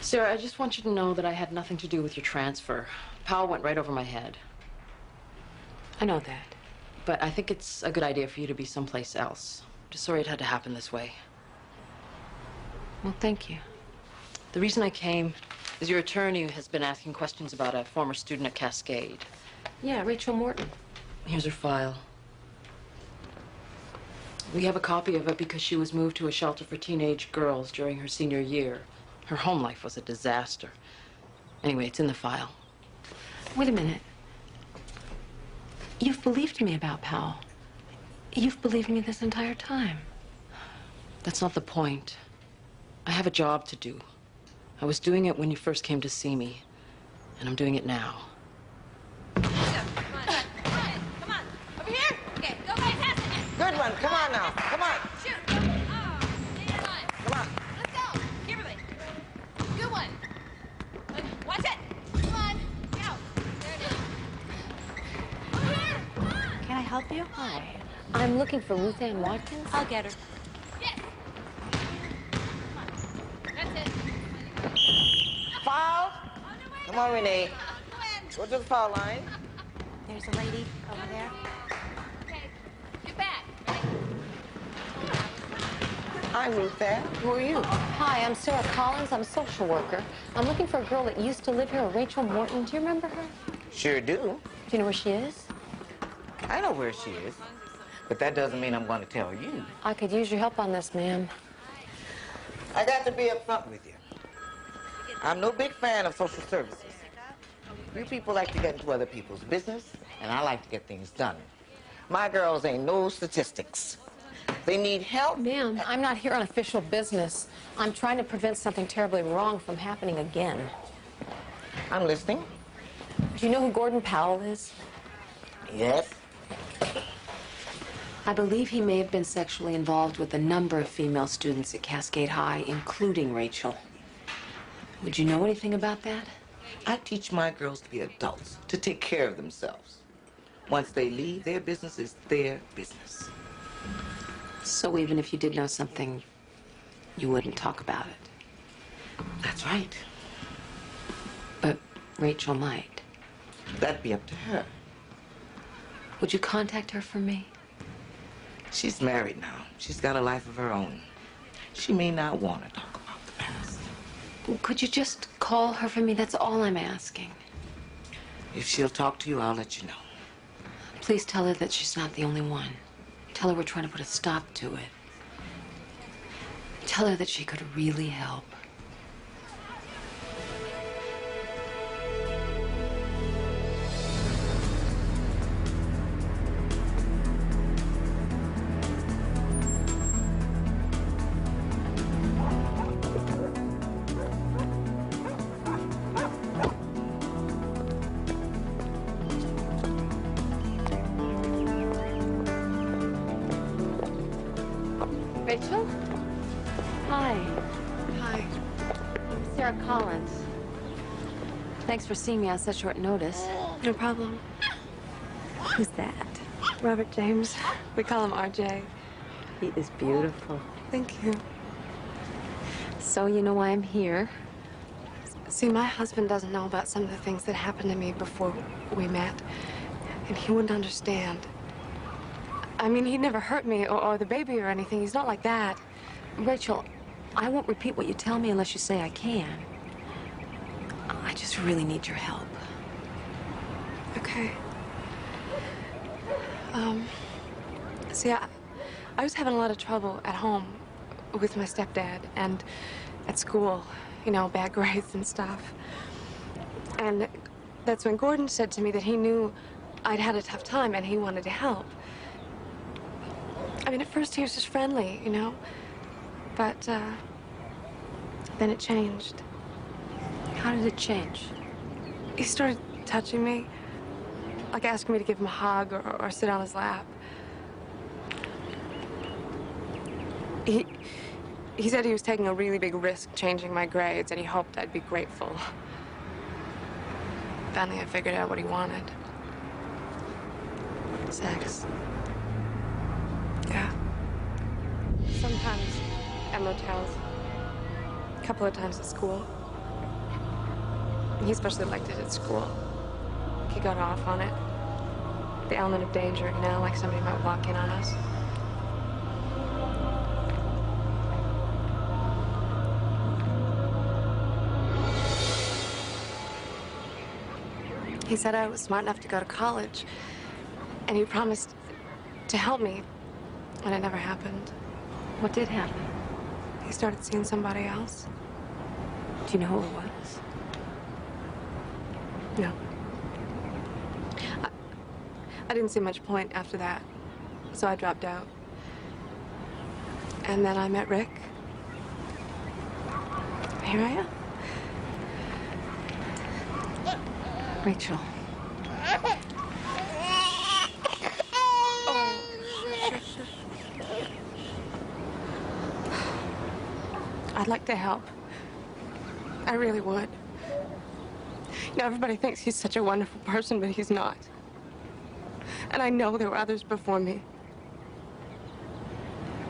Sarah, I just want you to know that I had nothing to do with your transfer. Powell went right over my head. I know that. But I think it's a good idea for you to be someplace else. Just sorry it had to happen this way. Well, thank you. The reason I came is your attorney has been asking questions about a former student at Cascade. Yeah, Rachel Morton. Here's her file. We have a copy of it because she was moved to a shelter for teenage girls during her senior year. Her home life was a disaster. Anyway, it's in the file. Wait a minute. You've believed me about Powell. You've believed me this entire time. That's not the point. I have a job to do. I was doing it when you first came to see me, and I'm doing it now. Come on. Over here. Okay, go fantastic. Good one. Come on now. Come on. Shoot. Oh, come on. Let's go. Kimberly. Good one. Watch it. Come on. Go. There it is. Over here. Come on. Can I help you? Hi. I'm looking for Ruth Ann Watkins. I'll get her. Yes. That's it. Foul. Come on, Renee. Go to the foul line. There's a lady over there. Okay. Get back. Hi, Ruth Ann. Who are you? Hi, I'm Sarah Collins. I'm a social worker. I'm looking for a girl that used to live here, Rachel Morton. Do you remember her? Sure do. Do you know where she is? I know where she is, but that doesn't mean I'm going to tell you. I could use your help on this, ma'am. I got to be upfront with you. I'm no big fan of social services. You people like to get into other people's business, and I like to get things done. My girls ain't no statistics. They need help. Ma'am, I'm not here on official business. I'm trying to prevent something terribly wrong from happening again. I'm listening. Do you know who Gordon Powell is? Yes. I believe he may have been sexually involved with a number of female students at Cascade High, including Rachel. Would you know anything about that? I teach my girls to be adults, to take care of themselves. Once they leave, their business is their business. So even if you did know something, you wouldn't talk about it? That's right. But Rachel might. That'd be up to her. Would you contact her for me? She's married now. She's got a life of her own. She may not want to talk about the past. Well, could you just call her for me? That's all I'm asking. If she'll talk to you, I'll let you know. Please tell her that she's not the only one. Tell her we're trying to put a stop to it. Tell her that she could really help. Rachel? Hi. Hi. I'm Sarah Collins. Thanks for seeing me on such short notice. No problem. Who's that? Robert James. We call him RJ. He is beautiful. Thank you. So you know why I'm here? See, my husband doesn't know about some of the things that happened to me before we met, and he wouldn't understand. I mean, he'd never hurt me or the baby or anything. He's not like that. Rachel, I won't repeat what you tell me unless you say I can. I just really need your help. Okay. See, I was having a lot of trouble at home with my stepdad and at school, you know, bad grades and stuff. And that's when Gordon said to me that he knew I'd had a tough time and he wanted to help. I mean, at first he was just friendly, you know, but then it changed. How did it change? He started touching me, like asking me to give him a hug or sit on his lap. He said he was taking a really big risk changing my grades, and he hoped I'd be grateful. Finally, I figured out what he wanted. Sex. Yeah. Sometimes at motels. A couple of times at school. He especially liked it at school. He got off on it. The element of danger, you know, like somebody might walk in on us. He said I was smart enough to go to college, and he promised to help me, and it never happened. What did happen? He started seeing somebody else. Do you know who it was? No. I didn't see much point after that, so I dropped out. And then I met Rick. Here I am. Rachel. Oh, shush. I'd like to help. I really would. You know, everybody thinks he's such a wonderful person, but he's not. And I know there were others before me.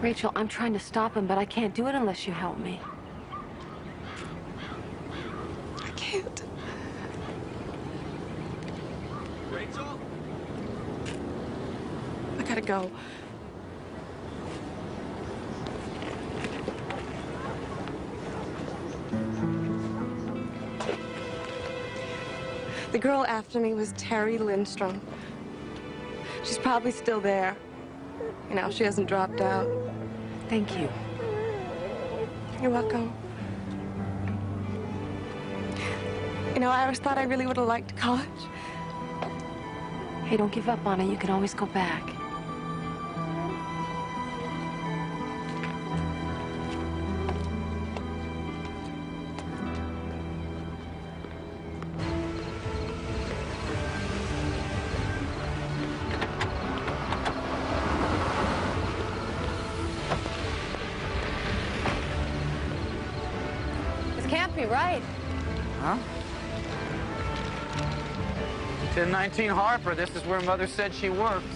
Rachel, I'm trying to stop him, but I can't do it unless you help me. I can't. Rachel? I gotta go. The girl after me was Terry Lindstrom. She's probably still there. You know, she hasn't dropped out. Thank you. You're welcome. You know, I always thought I really would have liked college. Hey, don't give up on it. You can always go back. This can't be right. Huh? 1019 Harper, this is where Mother said she worked.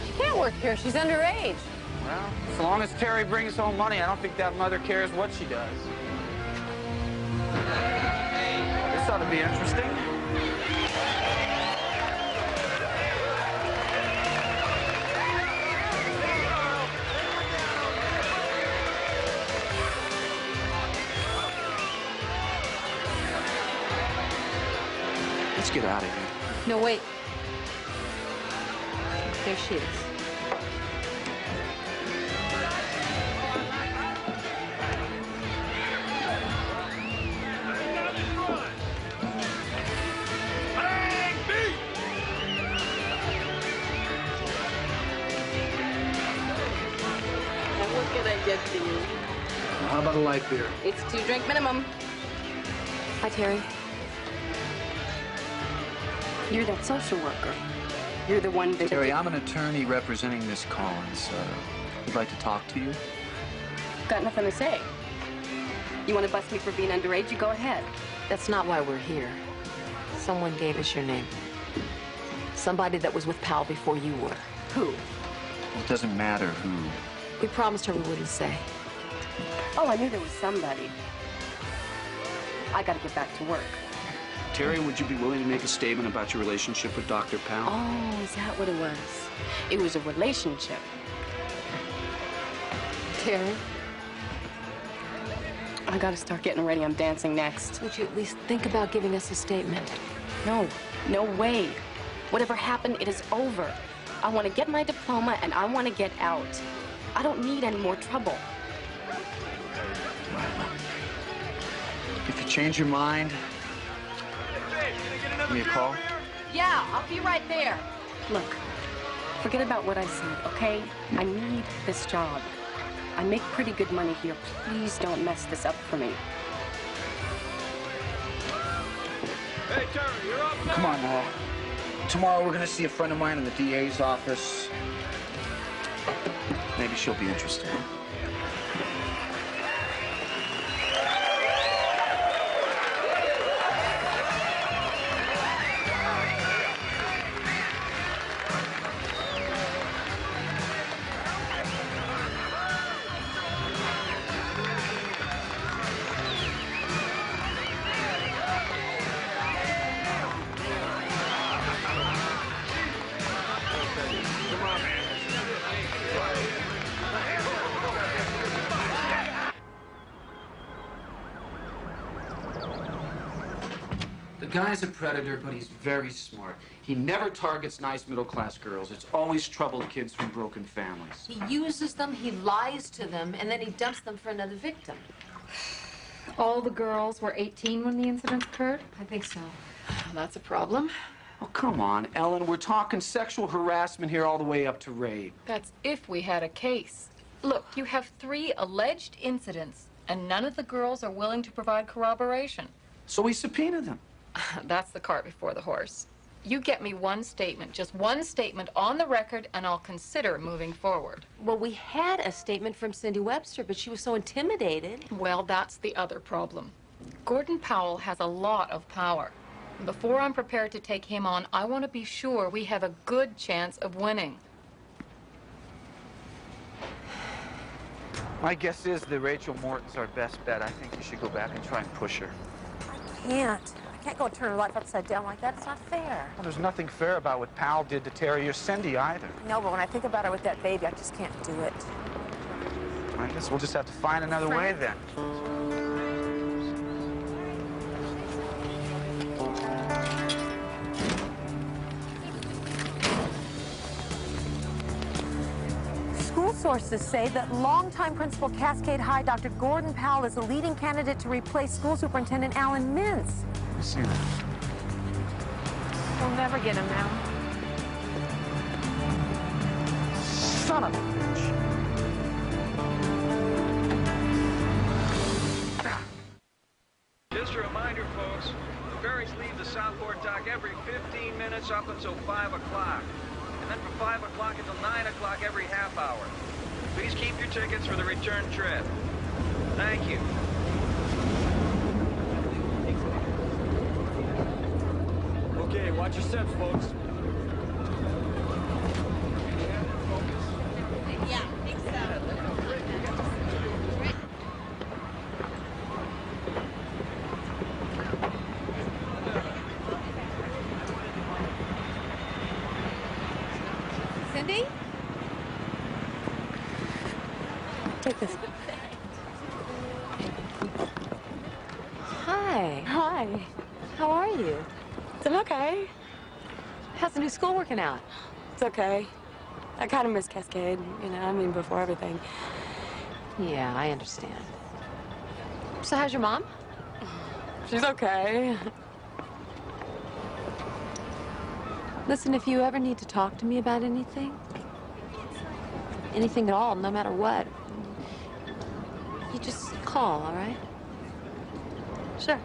She can't work here. She's underage. Well, as long as Terry brings home money, I don't think that mother cares what she does. This ought to be interesting. Let's get out of here. No, wait. There she is. And what can I get for you? How about a light beer? It's 2-drink minimum. Hi, Terry. You're that social worker. You're the one that... Terry, I'm an attorney representing Miss Collins. Would like to talk to you? Got nothing to say. You want to bust me for being underage? You go ahead. That's not why we're here. Someone gave us your name. Somebody that was with Powell before you were. Who? It doesn't matter who. We promised her we wouldn't say. Oh, I knew there was somebody. I gotta get back to work. Terry, would you be willing to make a statement about your relationship with Dr. Powell? Oh, is that what it was? It was a relationship. Terry? I gotta start getting ready. I'm dancing next. Would you at least think about giving us a statement? No, no way. Whatever happened, it is over. I want to get my diploma and I want to get out. I don't need any more trouble. If you change your mind, give me a call. Yeah, I'll be right there. Look, forget about what I said, okay? I need this job. I make pretty good money here. Please don't mess this up for me. Hey, Terry, you're up now. Come on, tomorrow we're going to see a friend of mine in the DA's office. Maybe she'll be interested. The guy's a predator, but he's very smart. He never targets nice middle-class girls. It's always troubled kids from broken families. He uses them, he lies to them, and then he dumps them for another victim. All the girls were 18 when the incident occurred? I think so. That's a problem. Oh, come on, Ellen. We're talking sexual harassment here all the way up to rape. That's if we had a case. Look, you have 3 alleged incidents, and none of the girls are willing to provide corroboration. So we subpoena them. That's the cart before the horse. You get me one statement, just one statement on the record, and I'll consider moving forward. Well, we had a statement from Cindy Webster, but she was so intimidated. Well, that's the other problem. Gordon Powell has a lot of power. Before I'm prepared to take him on, I want to be sure we have a good chance of winning. My guess is that Rachel Morton's our best bet. I think you should go back and try and push her. I can't go and turn her life upside down like that. It's not fair. Well, there's nothing fair about what Powell did to Terry or Cindy either. No, but when I think about her with that baby, I just can't do it. I guess we'll just have to find another way then. sources say that longtime principal Cascade High, Dr. Gordon Powell, is the leading candidate to replace School Superintendent Alan Mintz. I see that. We'll never get him now. Son of a bitch. Just a reminder, folks, the ferries leave the Southport dock every 15 minutes up until 5 o'clock. And then from 5 o'clock until 9 o'clock every half hour. Please keep your tickets for the return trip. Thank you. Okay, watch your steps, folks. Yeah, I think so. Cindy? Take this. Hi. Hi. How are you? I'm okay. How's the new school working out? It's okay. I kind of miss Cascade, you know, I mean, before everything. Yeah, I understand. So how's your mom? She's okay. Listen, if you ever need to talk to me about anything at all, no matter what, you just call, all right? Sure.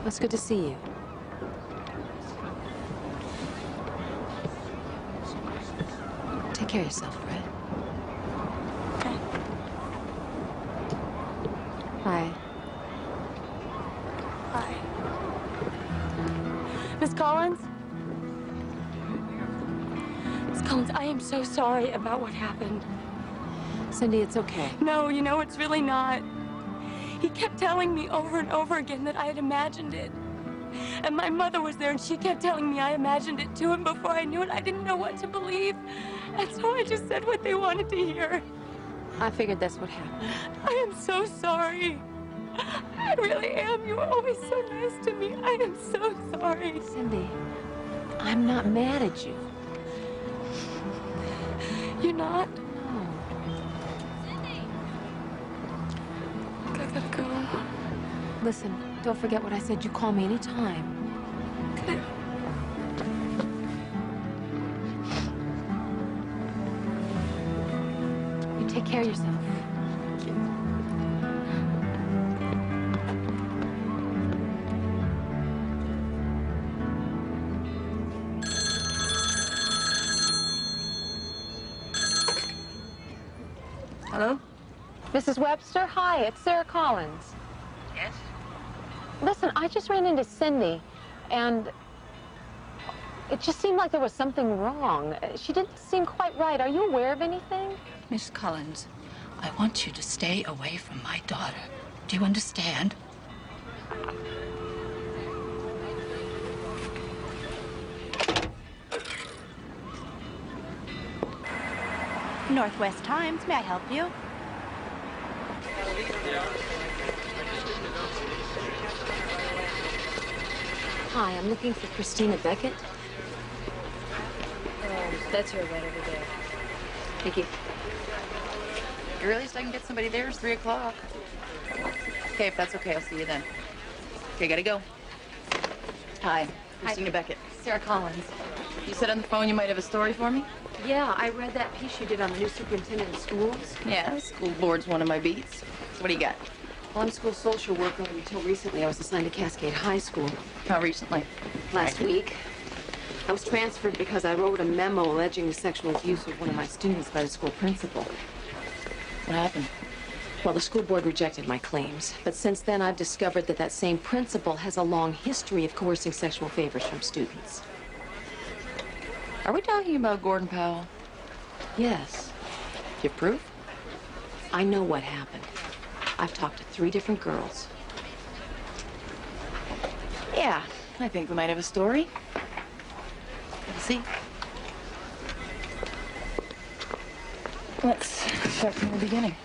It's good to see you. Take care of yourself, Fred. Okay. Bye. Bye. Miss Collins? Miss Collins, I am so sorry about what happened. Cindy, it's okay. No, you know, it's really not. He kept telling me over and over again that I had imagined it. And my mother was there, and she kept telling me I imagined it too, and before I knew it, I didn't know what to believe. And so I just said what they wanted to hear. I figured that's what happened. I am so sorry. I really am. You were always so nice to me. I am so sorry. Cindy, I'm not mad at you. You're not? No. I gotta go. Listen, don't forget what I said. You call me anytime. Okay. You take care of yourself. Hello? Mrs. Webster, hi, it's Sarah Collins. Yes? Listen, I just ran into Cindy, and it just seemed like there was something wrong. She didn't seem quite right. Are you aware of anything? Miss Collins, I want you to stay away from my daughter. Do you understand? Northwest Times, may I help you? Hi, I'm looking for Christina Beckett. That's her right over there. Thank you. The earliest I can get somebody there is 3 o'clock. Okay, if that's okay, I'll see you then. Okay, gotta go. Hi, Christina Beckett. Sarah Collins. You said on the phone you might have a story for me? Yeah, I read that piece you did on the new superintendent of schools. Yeah, school board's one of my beats. So what do you got? Well, I'm a school social worker, and until recently I was assigned to Cascade High School. How recently? Last week. I was transferred because I wrote a memo alleging the sexual abuse of one of my students by the school principal. What happened? Well, the school board rejected my claims. But since then, I've discovered that that same principal has a long history of coercing sexual favors from students. Are we talking about Gordon Powell? Yes. You have proof? I know what happened. I've talked to 3 different girls. Yeah, I think we might have a story. We'll see. Let's start from the beginning.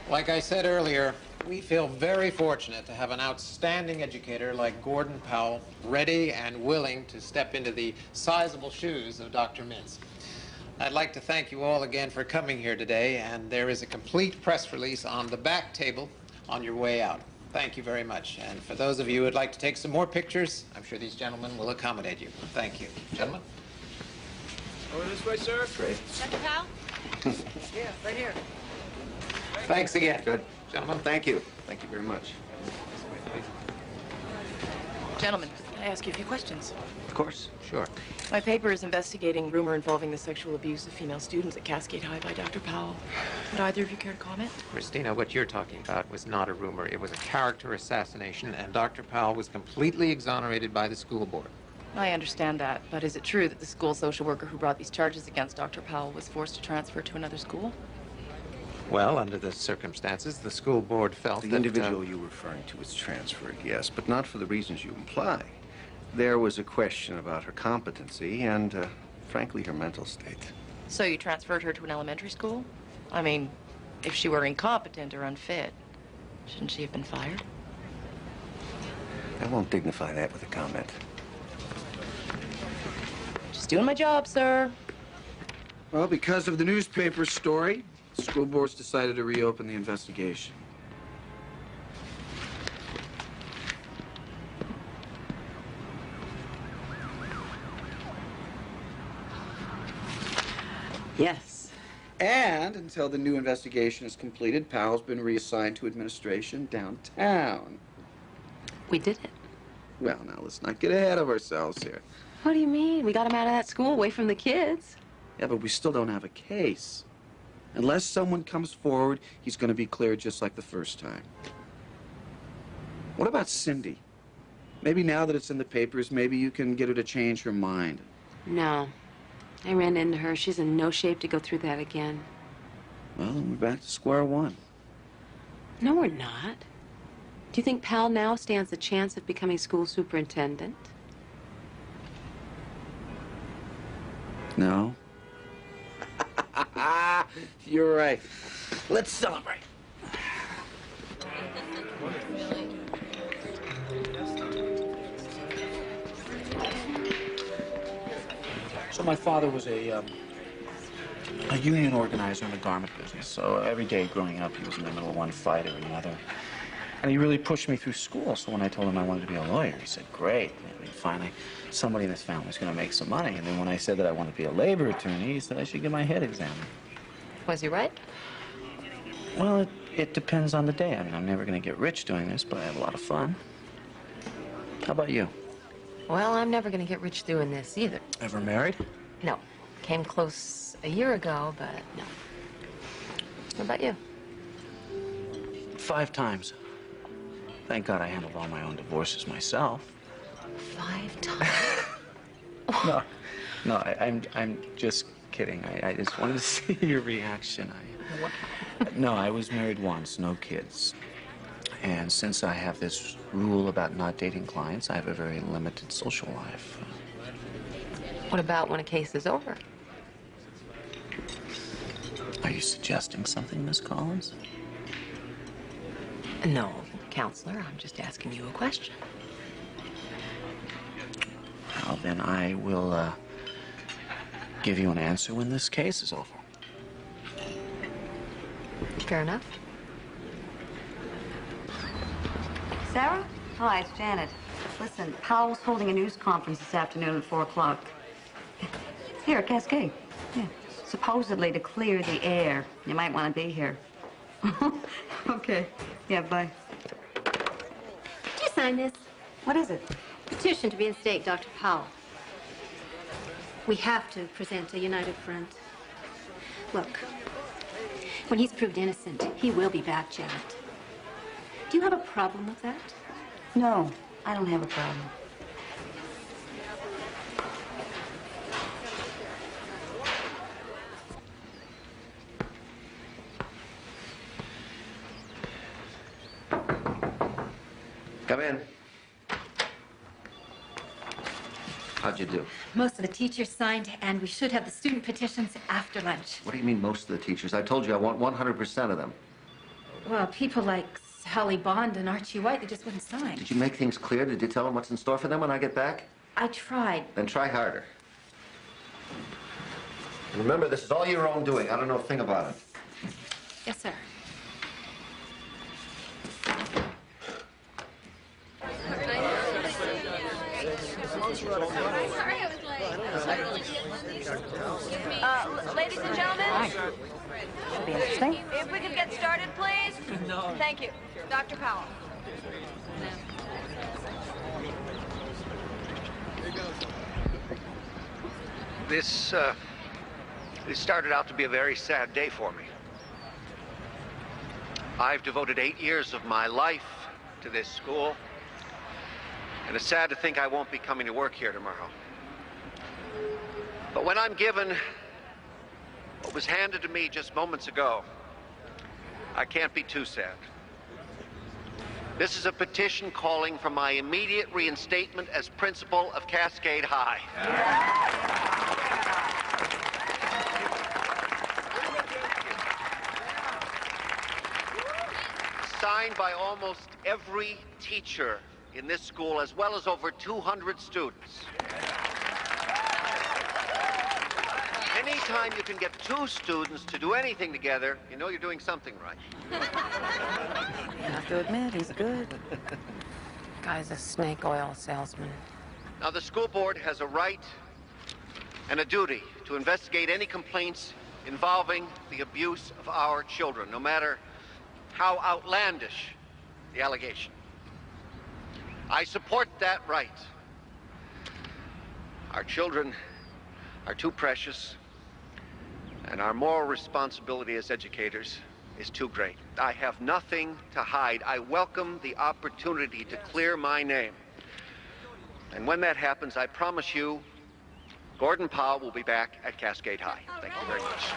Like I said earlier, we feel very fortunate to have an outstanding educator like Gordon Powell, ready and willing to step into the sizable shoes of Dr. Mintz. I'd like to thank you all again for coming here today, and there is a complete press release on the back table on your way out. Thank you very much. And for those of you who would like to take some more pictures, I'm sure these gentlemen will accommodate you. Thank you. Gentlemen? Over this way, sir. Great. Dr. Powell? Yeah, right here. Thanks again. Good. Gentlemen, thank you. Thank you very much. Gentlemen, can I ask you a few questions? Of course. Sure. My paper is investigating rumor involving the sexual abuse of female students at Cascade High by Dr. Powell. Would either of you care to comment? Christina, what you're talking about was not a rumor. It was a character assassination, and Dr. Powell was completely exonerated by the school board. I understand that, but is it true that the school social worker who brought these charges against Dr. Powell was forced to transfer to another school? Well, under the circumstances, the school board felt The that... individual you're referring to is transferred, yes, but not for the reasons you imply. There was a question about her competency and, frankly, her mental state. So you transferred her to an elementary school? I mean, if she were incompetent or unfit, shouldn't she have been fired? I won't dignify that with a comment. Just doing my job, sir. Well, because of the newspaper story, the school board's decided to reopen the investigation. Yes. And until the new investigation is completed, Powell's been reassigned to administration downtown. We did it. Well, now, let's not get ahead of ourselves here. What do you mean? We got him out of that school, away from the kids. Yeah, but we still don't have a case. Unless someone comes forward, he's going to be cleared just like the first time. What about Cindy? Maybe now that it's in the papers, maybe you can get her to change her mind. No. I ran into her. She's in no shape to go through that again. Well, then we're back to square one. No, we're not. Do you think Powell now stands a chance of becoming school superintendent? No. You're right. Let's celebrate. So my father was a union organizer in the garment business. So every day growing up, he was in the middle of one fight or another. And he really pushed me through school. So when I told him I wanted to be a lawyer, he said, great. I mean, finally, somebody in this family is going to make some money. And then when I said that I wanted to be a labor attorney, he said I should get my head examined. Was he right? Well, it depends on the day. I mean, I'm never going to get rich doing this, but I have a lot of fun. How about you? Well, I'm never going to get rich doing this either. Ever married? No. Came close a year ago, but no. What about you? 5 times. Thank God I handled all my own divorces myself. 5 times? No, I'm just kidding. I just wanted to see your reaction. No, I was married once, no kids. And since I have this rule about not dating clients, I have a very limited social life. What about when a case is over? Are you suggesting something, Miss Collins? No, counselor. I'm just asking you a question. Well, then I will give you an answer when this case is over. Fair enough. Sarah? Hi, it's Janet. Listen, Powell's holding a news conference this afternoon at 4 o'clock. Here at Cascade. Yeah. Supposedly to clear the air. You might want to be here. Okay. Yeah, bye. Did you sign this? What is it? Petition to reinstate Dr. Powell. We have to present a united front. Look, when he's proved innocent, he will be back, Janet. Do you have a problem with that? No, I don't have a problem. Come in. How'd you do? Most of the teachers signed, and we should have the student petitions after lunch. What do you mean, most of the teachers? I told you I want 100% of them. Well, people like Sally Bond and Archie White, they just wouldn't sign. Did you make things clear? Did you tell them what's in store for them when I get back? I tried. Then try harder. And remember, this is all your own doing. I don't know a thing about it. Yes, sir. Ladies and gentlemen. Should be interesting. If we could get started, please. No. Thank you. Dr. Powell. This started out to be a very sad day for me. I've devoted 8 years of my life to this school, and it's sad to think I won't be coming to work here tomorrow. But when I'm given what was handed to me just moments ago, I can't be too sad. This is a petition calling for my immediate reinstatement as principal of Cascade High. Signed by almost every teacher in this school, as well as over 200 students. Anytime you can get 2 students to do anything together, you know you're doing something right. I have to admit, he's good. Guy's a snake oil salesman. Now, the school board has a right and a duty to investigate any complaints involving the abuse of our children, no matter how outlandish the allegation. I support that right. Our children are too precious, and our moral responsibility as educators is too great. I have nothing to hide. I welcome the opportunity to clear my name. And when that happens, I promise you, Gordon Powell will be back at Cascade High. Thank you very much.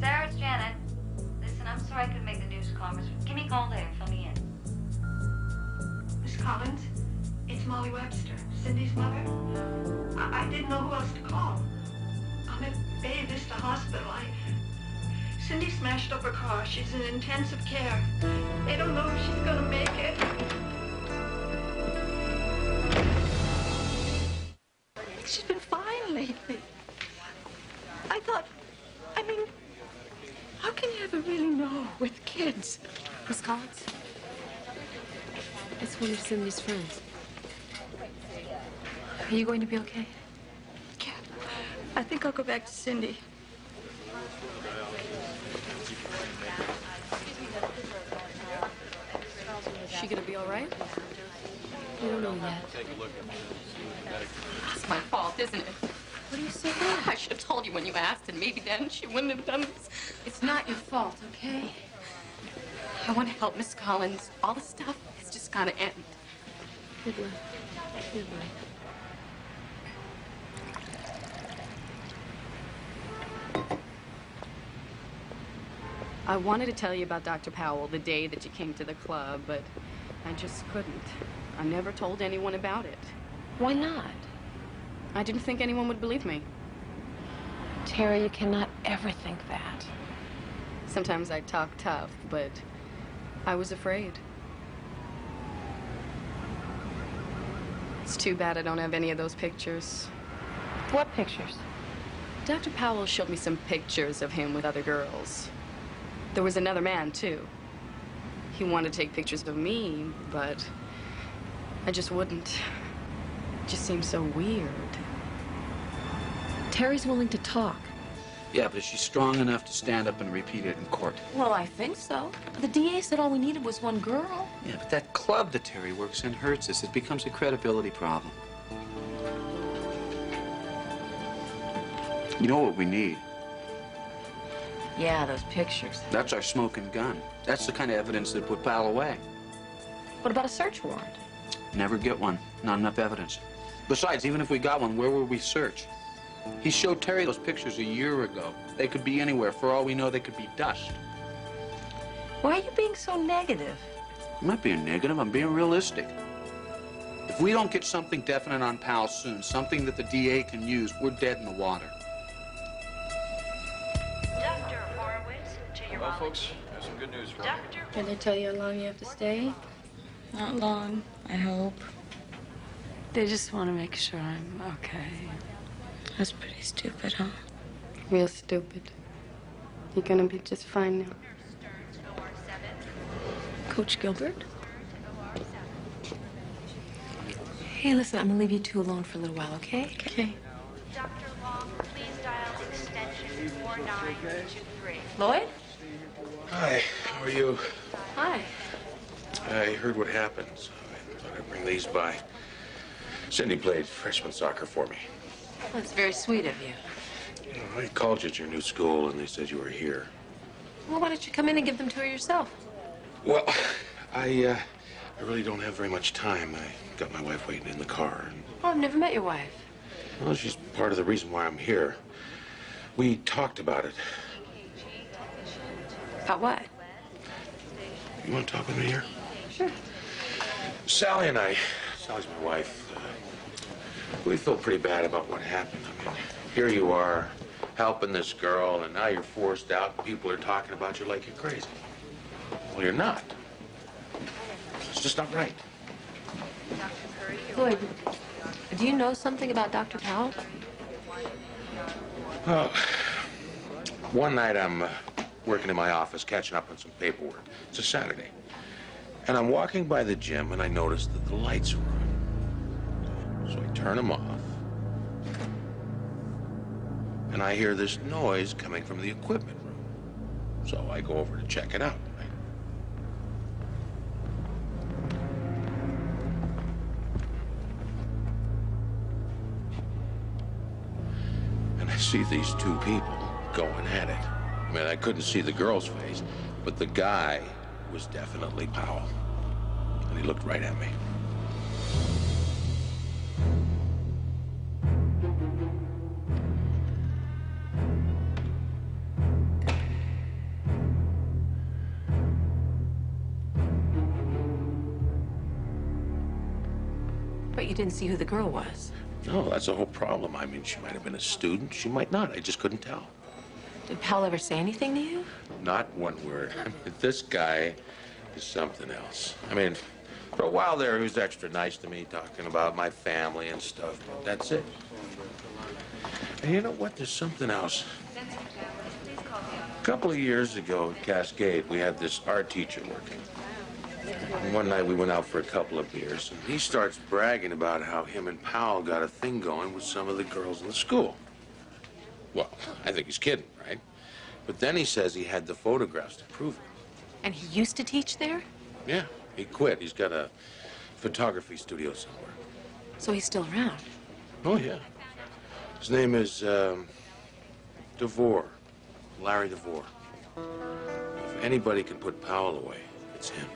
Sarah, it's Janet. Listen, I'm sorry I couldn't make the news conference. Give me a call later. Fill me in. Miss Collins, it's Molly Webster, Cindy's mother. I didn't know who else to call. I'm at Bay Vista Hospital. Cindy smashed up her car. She's in intensive care. They don't know if she's gonna make it. She's been fine lately. I mean, how can you ever really know with kids? Miss Collins? It's one of Cindy's friends. Are you going to be okay? Yeah. I think I'll go back to Cindy. Is she gonna be all right? We don't know yet. It's my fault, isn't it? What do you say? I should have told you when you asked, and maybe then she wouldn't have done this. It's not your fault, okay? I want to help Miss Collins. All the stuff has just got to end. Good luck. Good luck. I wanted to tell you about Dr. Powell the day that you came to the club, but I just couldn't. I never told anyone about it. Why not? I didn't think anyone would believe me. Terry, you cannot ever think that. Sometimes I talk tough, but I was afraid. It's too bad I don't have any of those pictures. What pictures? Dr. Powell showed me some pictures of him with other girls. There was another man, too. He wanted to take pictures of me, but I just wouldn't. It just seemed so weird. Terry's willing to talk. Yeah, but is she strong enough to stand up and repeat it in court? Well, I think so. The DA said all we needed was one girl. Yeah, but that club that Terry works in hurts us. It becomes a credibility problem. You know what we need? Yeah, those pictures. That's our smoking gun. That's the kind of evidence that put Powell away. What about a search warrant? Never get one. Not enough evidence. Besides, even if we got one, where would we search? He showed Terry those pictures a year ago. They could be anywhere. For all we know, they could be dust. Why are you being so negative? I'm not being negative. I'm being realistic. If we don't get something definite on Powell soon, something that the DA can use, we're dead in the water. Dr. Horowitz, to your Well, folks, I have some good news for you. Did they tell you how long you have to stay? Not long, I hope. They just want to make sure I'm okay. That's pretty stupid, huh? Real stupid. You're gonna be just fine now. Coach Gilbert? Hey, listen, I'm gonna leave you two alone for a little while, okay? Okay. Dr. Long, please dial extension 4923. Lloyd? Hi, how are you? Hi. I heard what happened, so I thought I'd bring these by. Cindy played freshman soccer for me. That's very sweet of you. You know, I called you at your new school, and they said you were here. Well, why don't you come in and give them to her yourself? Well, I really don't have very much time. I got my wife waiting in the car. And, Oh, I've never met your wife. well, she's part of the reason why I'm here. We talked about it. About what? You want to talk with me here? Sure. Sally's my wife. We feel pretty bad about what happened. I mean, here you are, helping this girl, and now you're forced out, and people are talking about you like you're crazy. Well, you're not. It's just not right. Lloyd, do you know something about Dr. Powell? Oh, one night I'm working in my office, catching up on some paperwork. It's a Saturday. And I'm walking by the gym, and I notice that the lights are on. So I turn them off. And I hear this noise coming from the equipment room. So I go over to check it out. And I see these two people going at it. I mean, I couldn't see the girl's face, but the guy was definitely Powell. And he looked right at me. But you didn't see who the girl was. No, that's the whole problem. I mean, she might have been a student. She might not. I just couldn't tell. Did Powell ever say anything to you? Not one word. I mean, this guy is something else. I mean, for a while there, he was extra nice to me, talking about my family and stuff, but that's it. And you know what? There's something else. A couple of years ago at Cascade, we had this art teacher working. And one night we went out for a couple of beers, and he starts bragging about how him and Powell got a thing going with some of the girls in the school. Well, I think he's kidding, right? But then he says he had the photographs to prove it. And he used to teach there? Yeah, he quit. He's got a photography studio somewhere. So he's still around? Oh, yeah. His name is, DeVore. Larry DeVore. If anybody can put Powell away, it's him.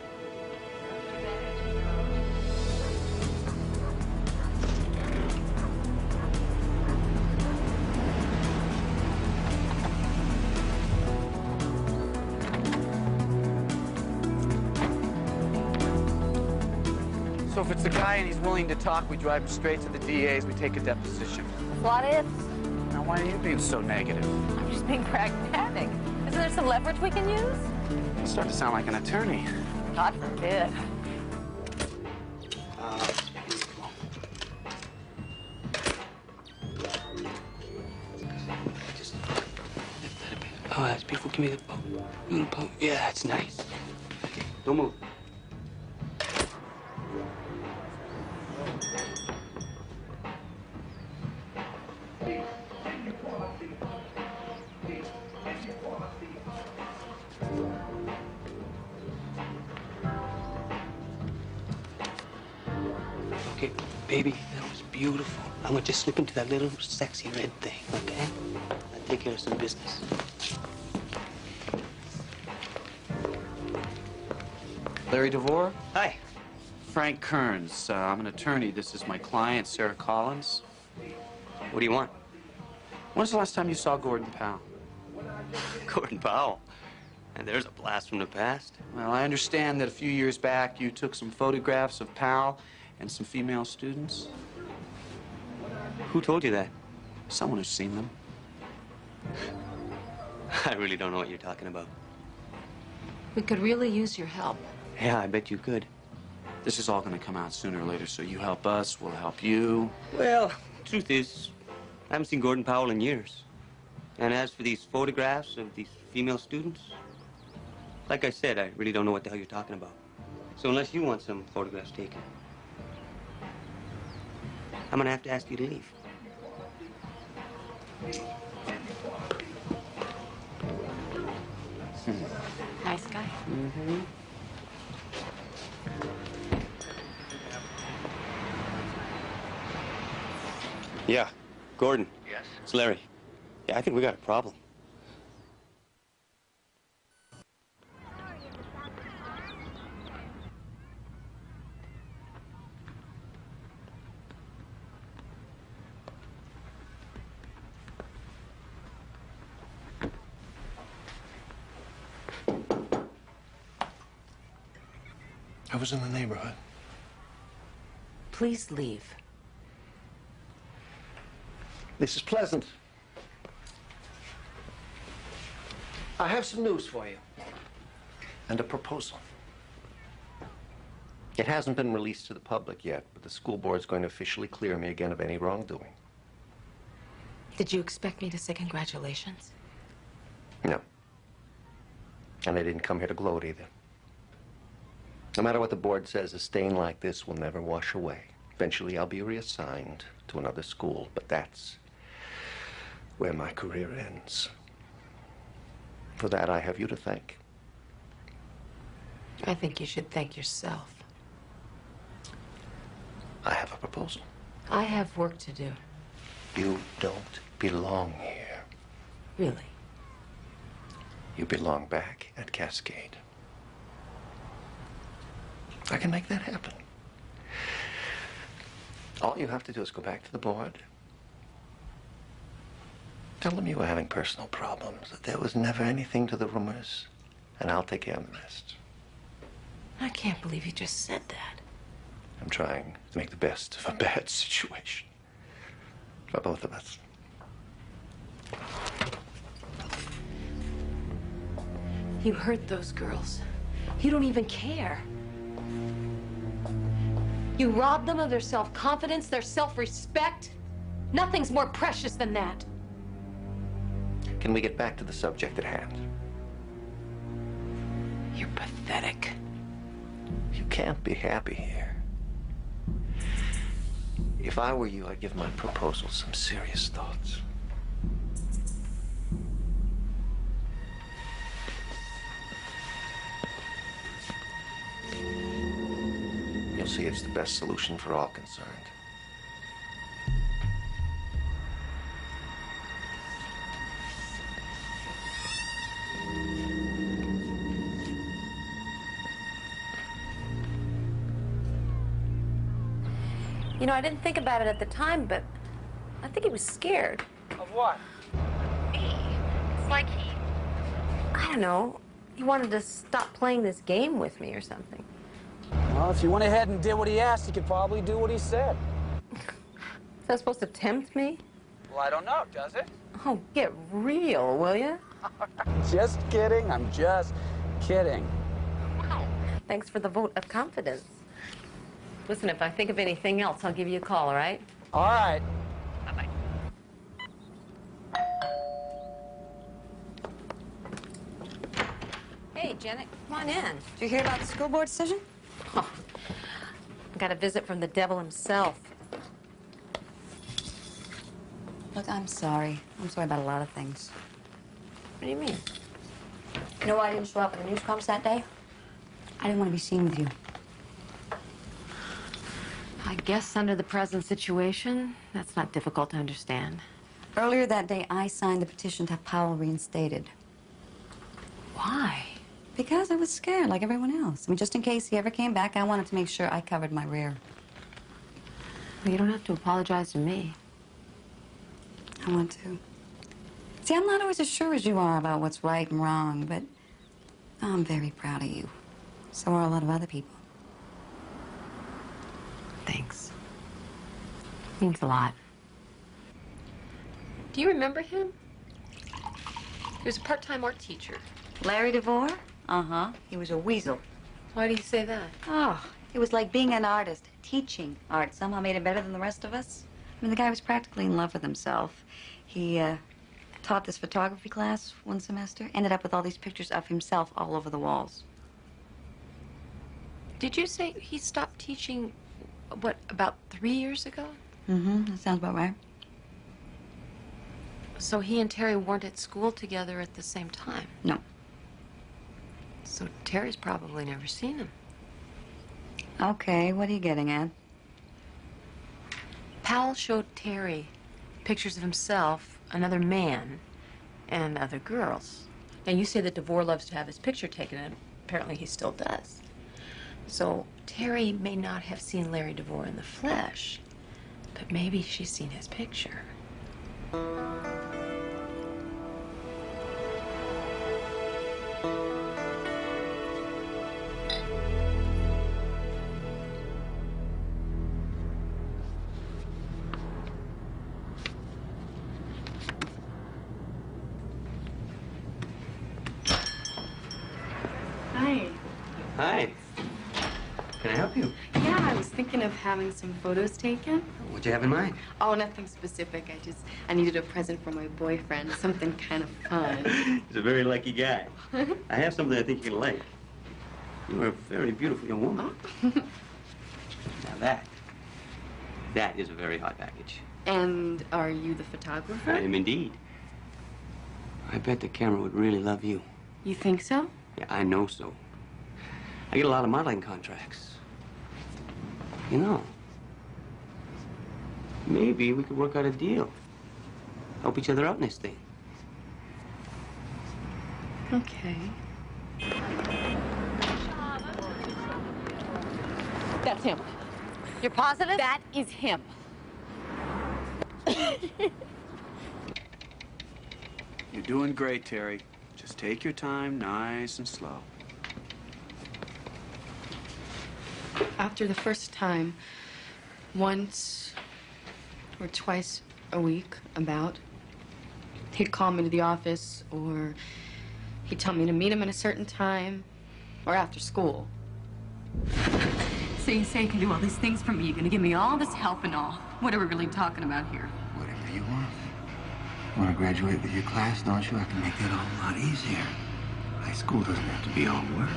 So if it's the guy and he's willing to talk, we drive him straight to the DA's, we take a deposition. What ifs? Now, why are you being so negative? I'm just being pragmatic. Isn't there some leverage we can use? You start to sound like an attorney. God forbid. Oh, that's beautiful. Give me the boat. Little boat. Yeah, that's nice. Okay, don't move. Okay, baby, that was beautiful. I'm gonna just slip into that little sexy red thing, okay? I'll take care of some business. Larry DeVore? Hi. Frank Kearns. I'm an attorney. This is my client, Sarah Collins. What do you want? When's the last time you saw Gordon Powell? Gordon Powell? And there's a blast from the past. Well, I understand that a few years back you took some photographs of Powell and some female students. Who told you that? Someone who's seen them. I really don't know what you're talking about. We could really use your help. Yeah, I bet you could. This is all going to come out sooner or later, so you help us, we'll help you. Well, truth is, I haven't seen Gordon Powell in years. And as for these photographs of these female students, like I said, I really don't know what the hell you're talking about. So unless you want some photographs taken, I'm gonna have to ask you to leave. Nice guy. Mm-hmm. Yeah, Gordon. Yes? It's Larry. Yeah, I think we got a problem. I was in the neighborhood. Please leave. This is Pleasant. I have some news for you. And a proposal. It hasn't been released to the public yet, but the school board's going to officially clear me again of any wrongdoing. Did you expect me to say congratulations? No. And I didn't come here to gloat either. No matter what the board says, a stain like this will never wash away. Eventually, I'll be reassigned to another school, but that's where my career ends. For that, I have you to thank. I think you should thank yourself. I have a proposal. I have work to do. You don't belong here. Really? You belong back at Cascade. I can make that happen. All you have to do is go back to the board. Tell them you were having personal problems, that there was never anything to the rumors, and I'll take care of the rest. I can't believe you just said that. I'm trying to make the best of a bad situation. For both of us. You hurt those girls. You don't even care. You robbed them of their self-confidence, their self-respect. Nothing's more precious than that. Can we get back to the subject at hand? You're pathetic. You can't be happy here. If I were you, I'd give my proposal some serious thoughts. You'll see it's the best solution for all concerned. You know, I didn't think about it at the time, but I think he was scared. Of what? Me. It's like I don't know, he wanted to stop playing this game with me or something. Well, if you went ahead and did what he asked, you could probably do what he said. Is that supposed to tempt me? Well, I don't know, does it? Oh, get real, will you? Just kidding. I'm just kidding. Wow. Thanks for the vote of confidence. Listen, if I think of anything else, I'll give you a call, all right? All right. Bye-bye. Hey, Janet, come on in. Did you hear about the school board decision? Oh, I got a visit from the devil himself. Look, I'm sorry. I'm sorry about a lot of things. What do you mean? You know why I didn't show up at the news conference that day? I didn't want to be seen with you. I guess under the present situation, that's not difficult to understand. Earlier that day, I signed the petition to have Powell reinstated. Why? Because I was scared, like everyone else. I mean, just in case he ever came back, I wanted to make sure I covered my rear. Well, you don't have to apologize to me. I want to. See, I'm not always as sure as you are about what's right and wrong, but I'm very proud of you. So are a lot of other people. Thanks. Means a lot. Do you remember him? He was a part-time art teacher. Larry DeVore? Uh-huh. He was a weasel. Why do you say that? Oh, it was like being an artist. Teaching art somehow made him better than the rest of us. I mean, the guy was practically in love with himself. He, taught this photography class one semester, ended up with all these pictures of himself all over the walls. Did you say he stopped teaching, what, about 3 years ago? Mm-hmm. That sounds about right. So he and Terry weren't at school together at the same time? No. So Terry's probably never seen him. Okay, what are you getting at? Powell showed Terry pictures of himself, another man, and other girls. Now, you say that DeVore loves to have his picture taken, and apparently he still does. So Terry may not have seen Larry DeVore in the flesh, but maybe she's seen his picture. Hi. Hi. Can I help you? Yeah, I was thinking of having some photos taken. What'd you have in mind? Oh, nothing specific. I needed a present for my boyfriend, something kind of fun. He's a very lucky guy. I have something I think you'll like. You are a very beautiful young woman. Now that is a very hot package. And are you the photographer? I am indeed. I bet the camera would really love you. You think so? Yeah, I know so. I get a lot of modeling contracts. You know, maybe we could work out a deal. Help each other out in this thing. Okay. That's him. You're positive? That is him. You're doing great, Terry. Just take your time, nice and slow. After the first time, once or twice a week, about, he'd call me to the office, or he'd tell me to meet him at a certain time, or after school. So you say you can do all these things for me. You're gonna give me all this help and all. What are we really talking about here? Whatever you want. Want to graduate with your class, don't you? I can make that all a lot easier. High school doesn't have to be all work.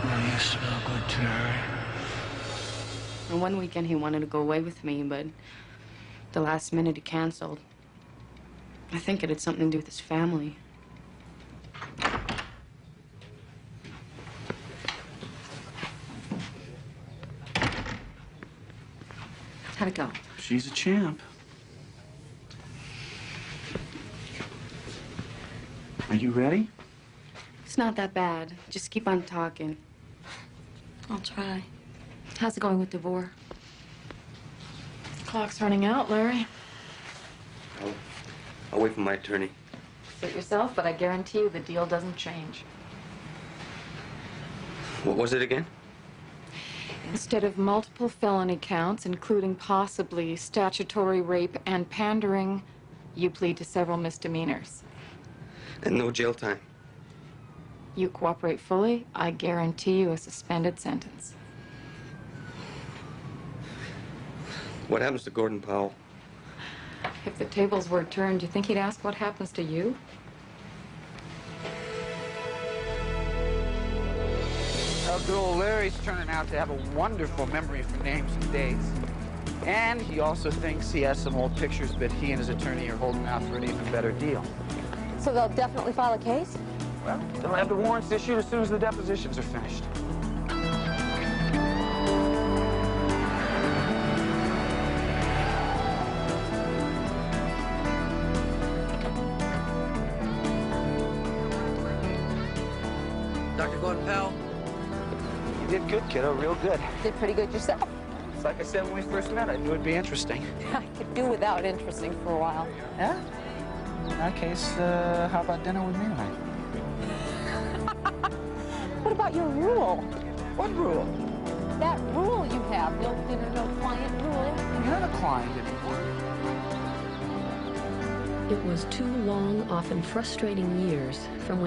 Oh, you smell good, Terry. And one weekend he wanted to go away with me, but the last minute he canceled. I think it had something to do with his family. How'd it go? She's a champ. Are you ready? It's not that bad. Just keep on talking. I'll try. How's it going with DeVore? Clock's running out, Larry. I'll wait for my attorney. Suit yourself, but I guarantee you the deal doesn't change. What was it again? Instead of multiple felony counts, including possibly statutory rape and pandering, you plead to several misdemeanors. And no jail time. You cooperate fully, I guarantee you a suspended sentence. What happens to Gordon Powell? If the tables were turned, do you think he'd ask what happens to you? Good old Larry's turning out to have a wonderful memory for names and dates. And he also thinks he has some old pictures, but he and his attorney are holding out for an even better deal. So they'll definitely file a case? Well, they'll have the warrants issued as soon as the depositions are finished. Dr. Gordon Powell? You did good, kiddo, real good. Did pretty good yourself. It's like I said when we first met, I knew it'd be interesting. I could do without interesting for a while. Yeah? In that case, how about dinner with me tonight? What about your rule? What rule? That rule you have, no dinner, no client rule. You're not a client anymore. It was 2 long, often frustrating years from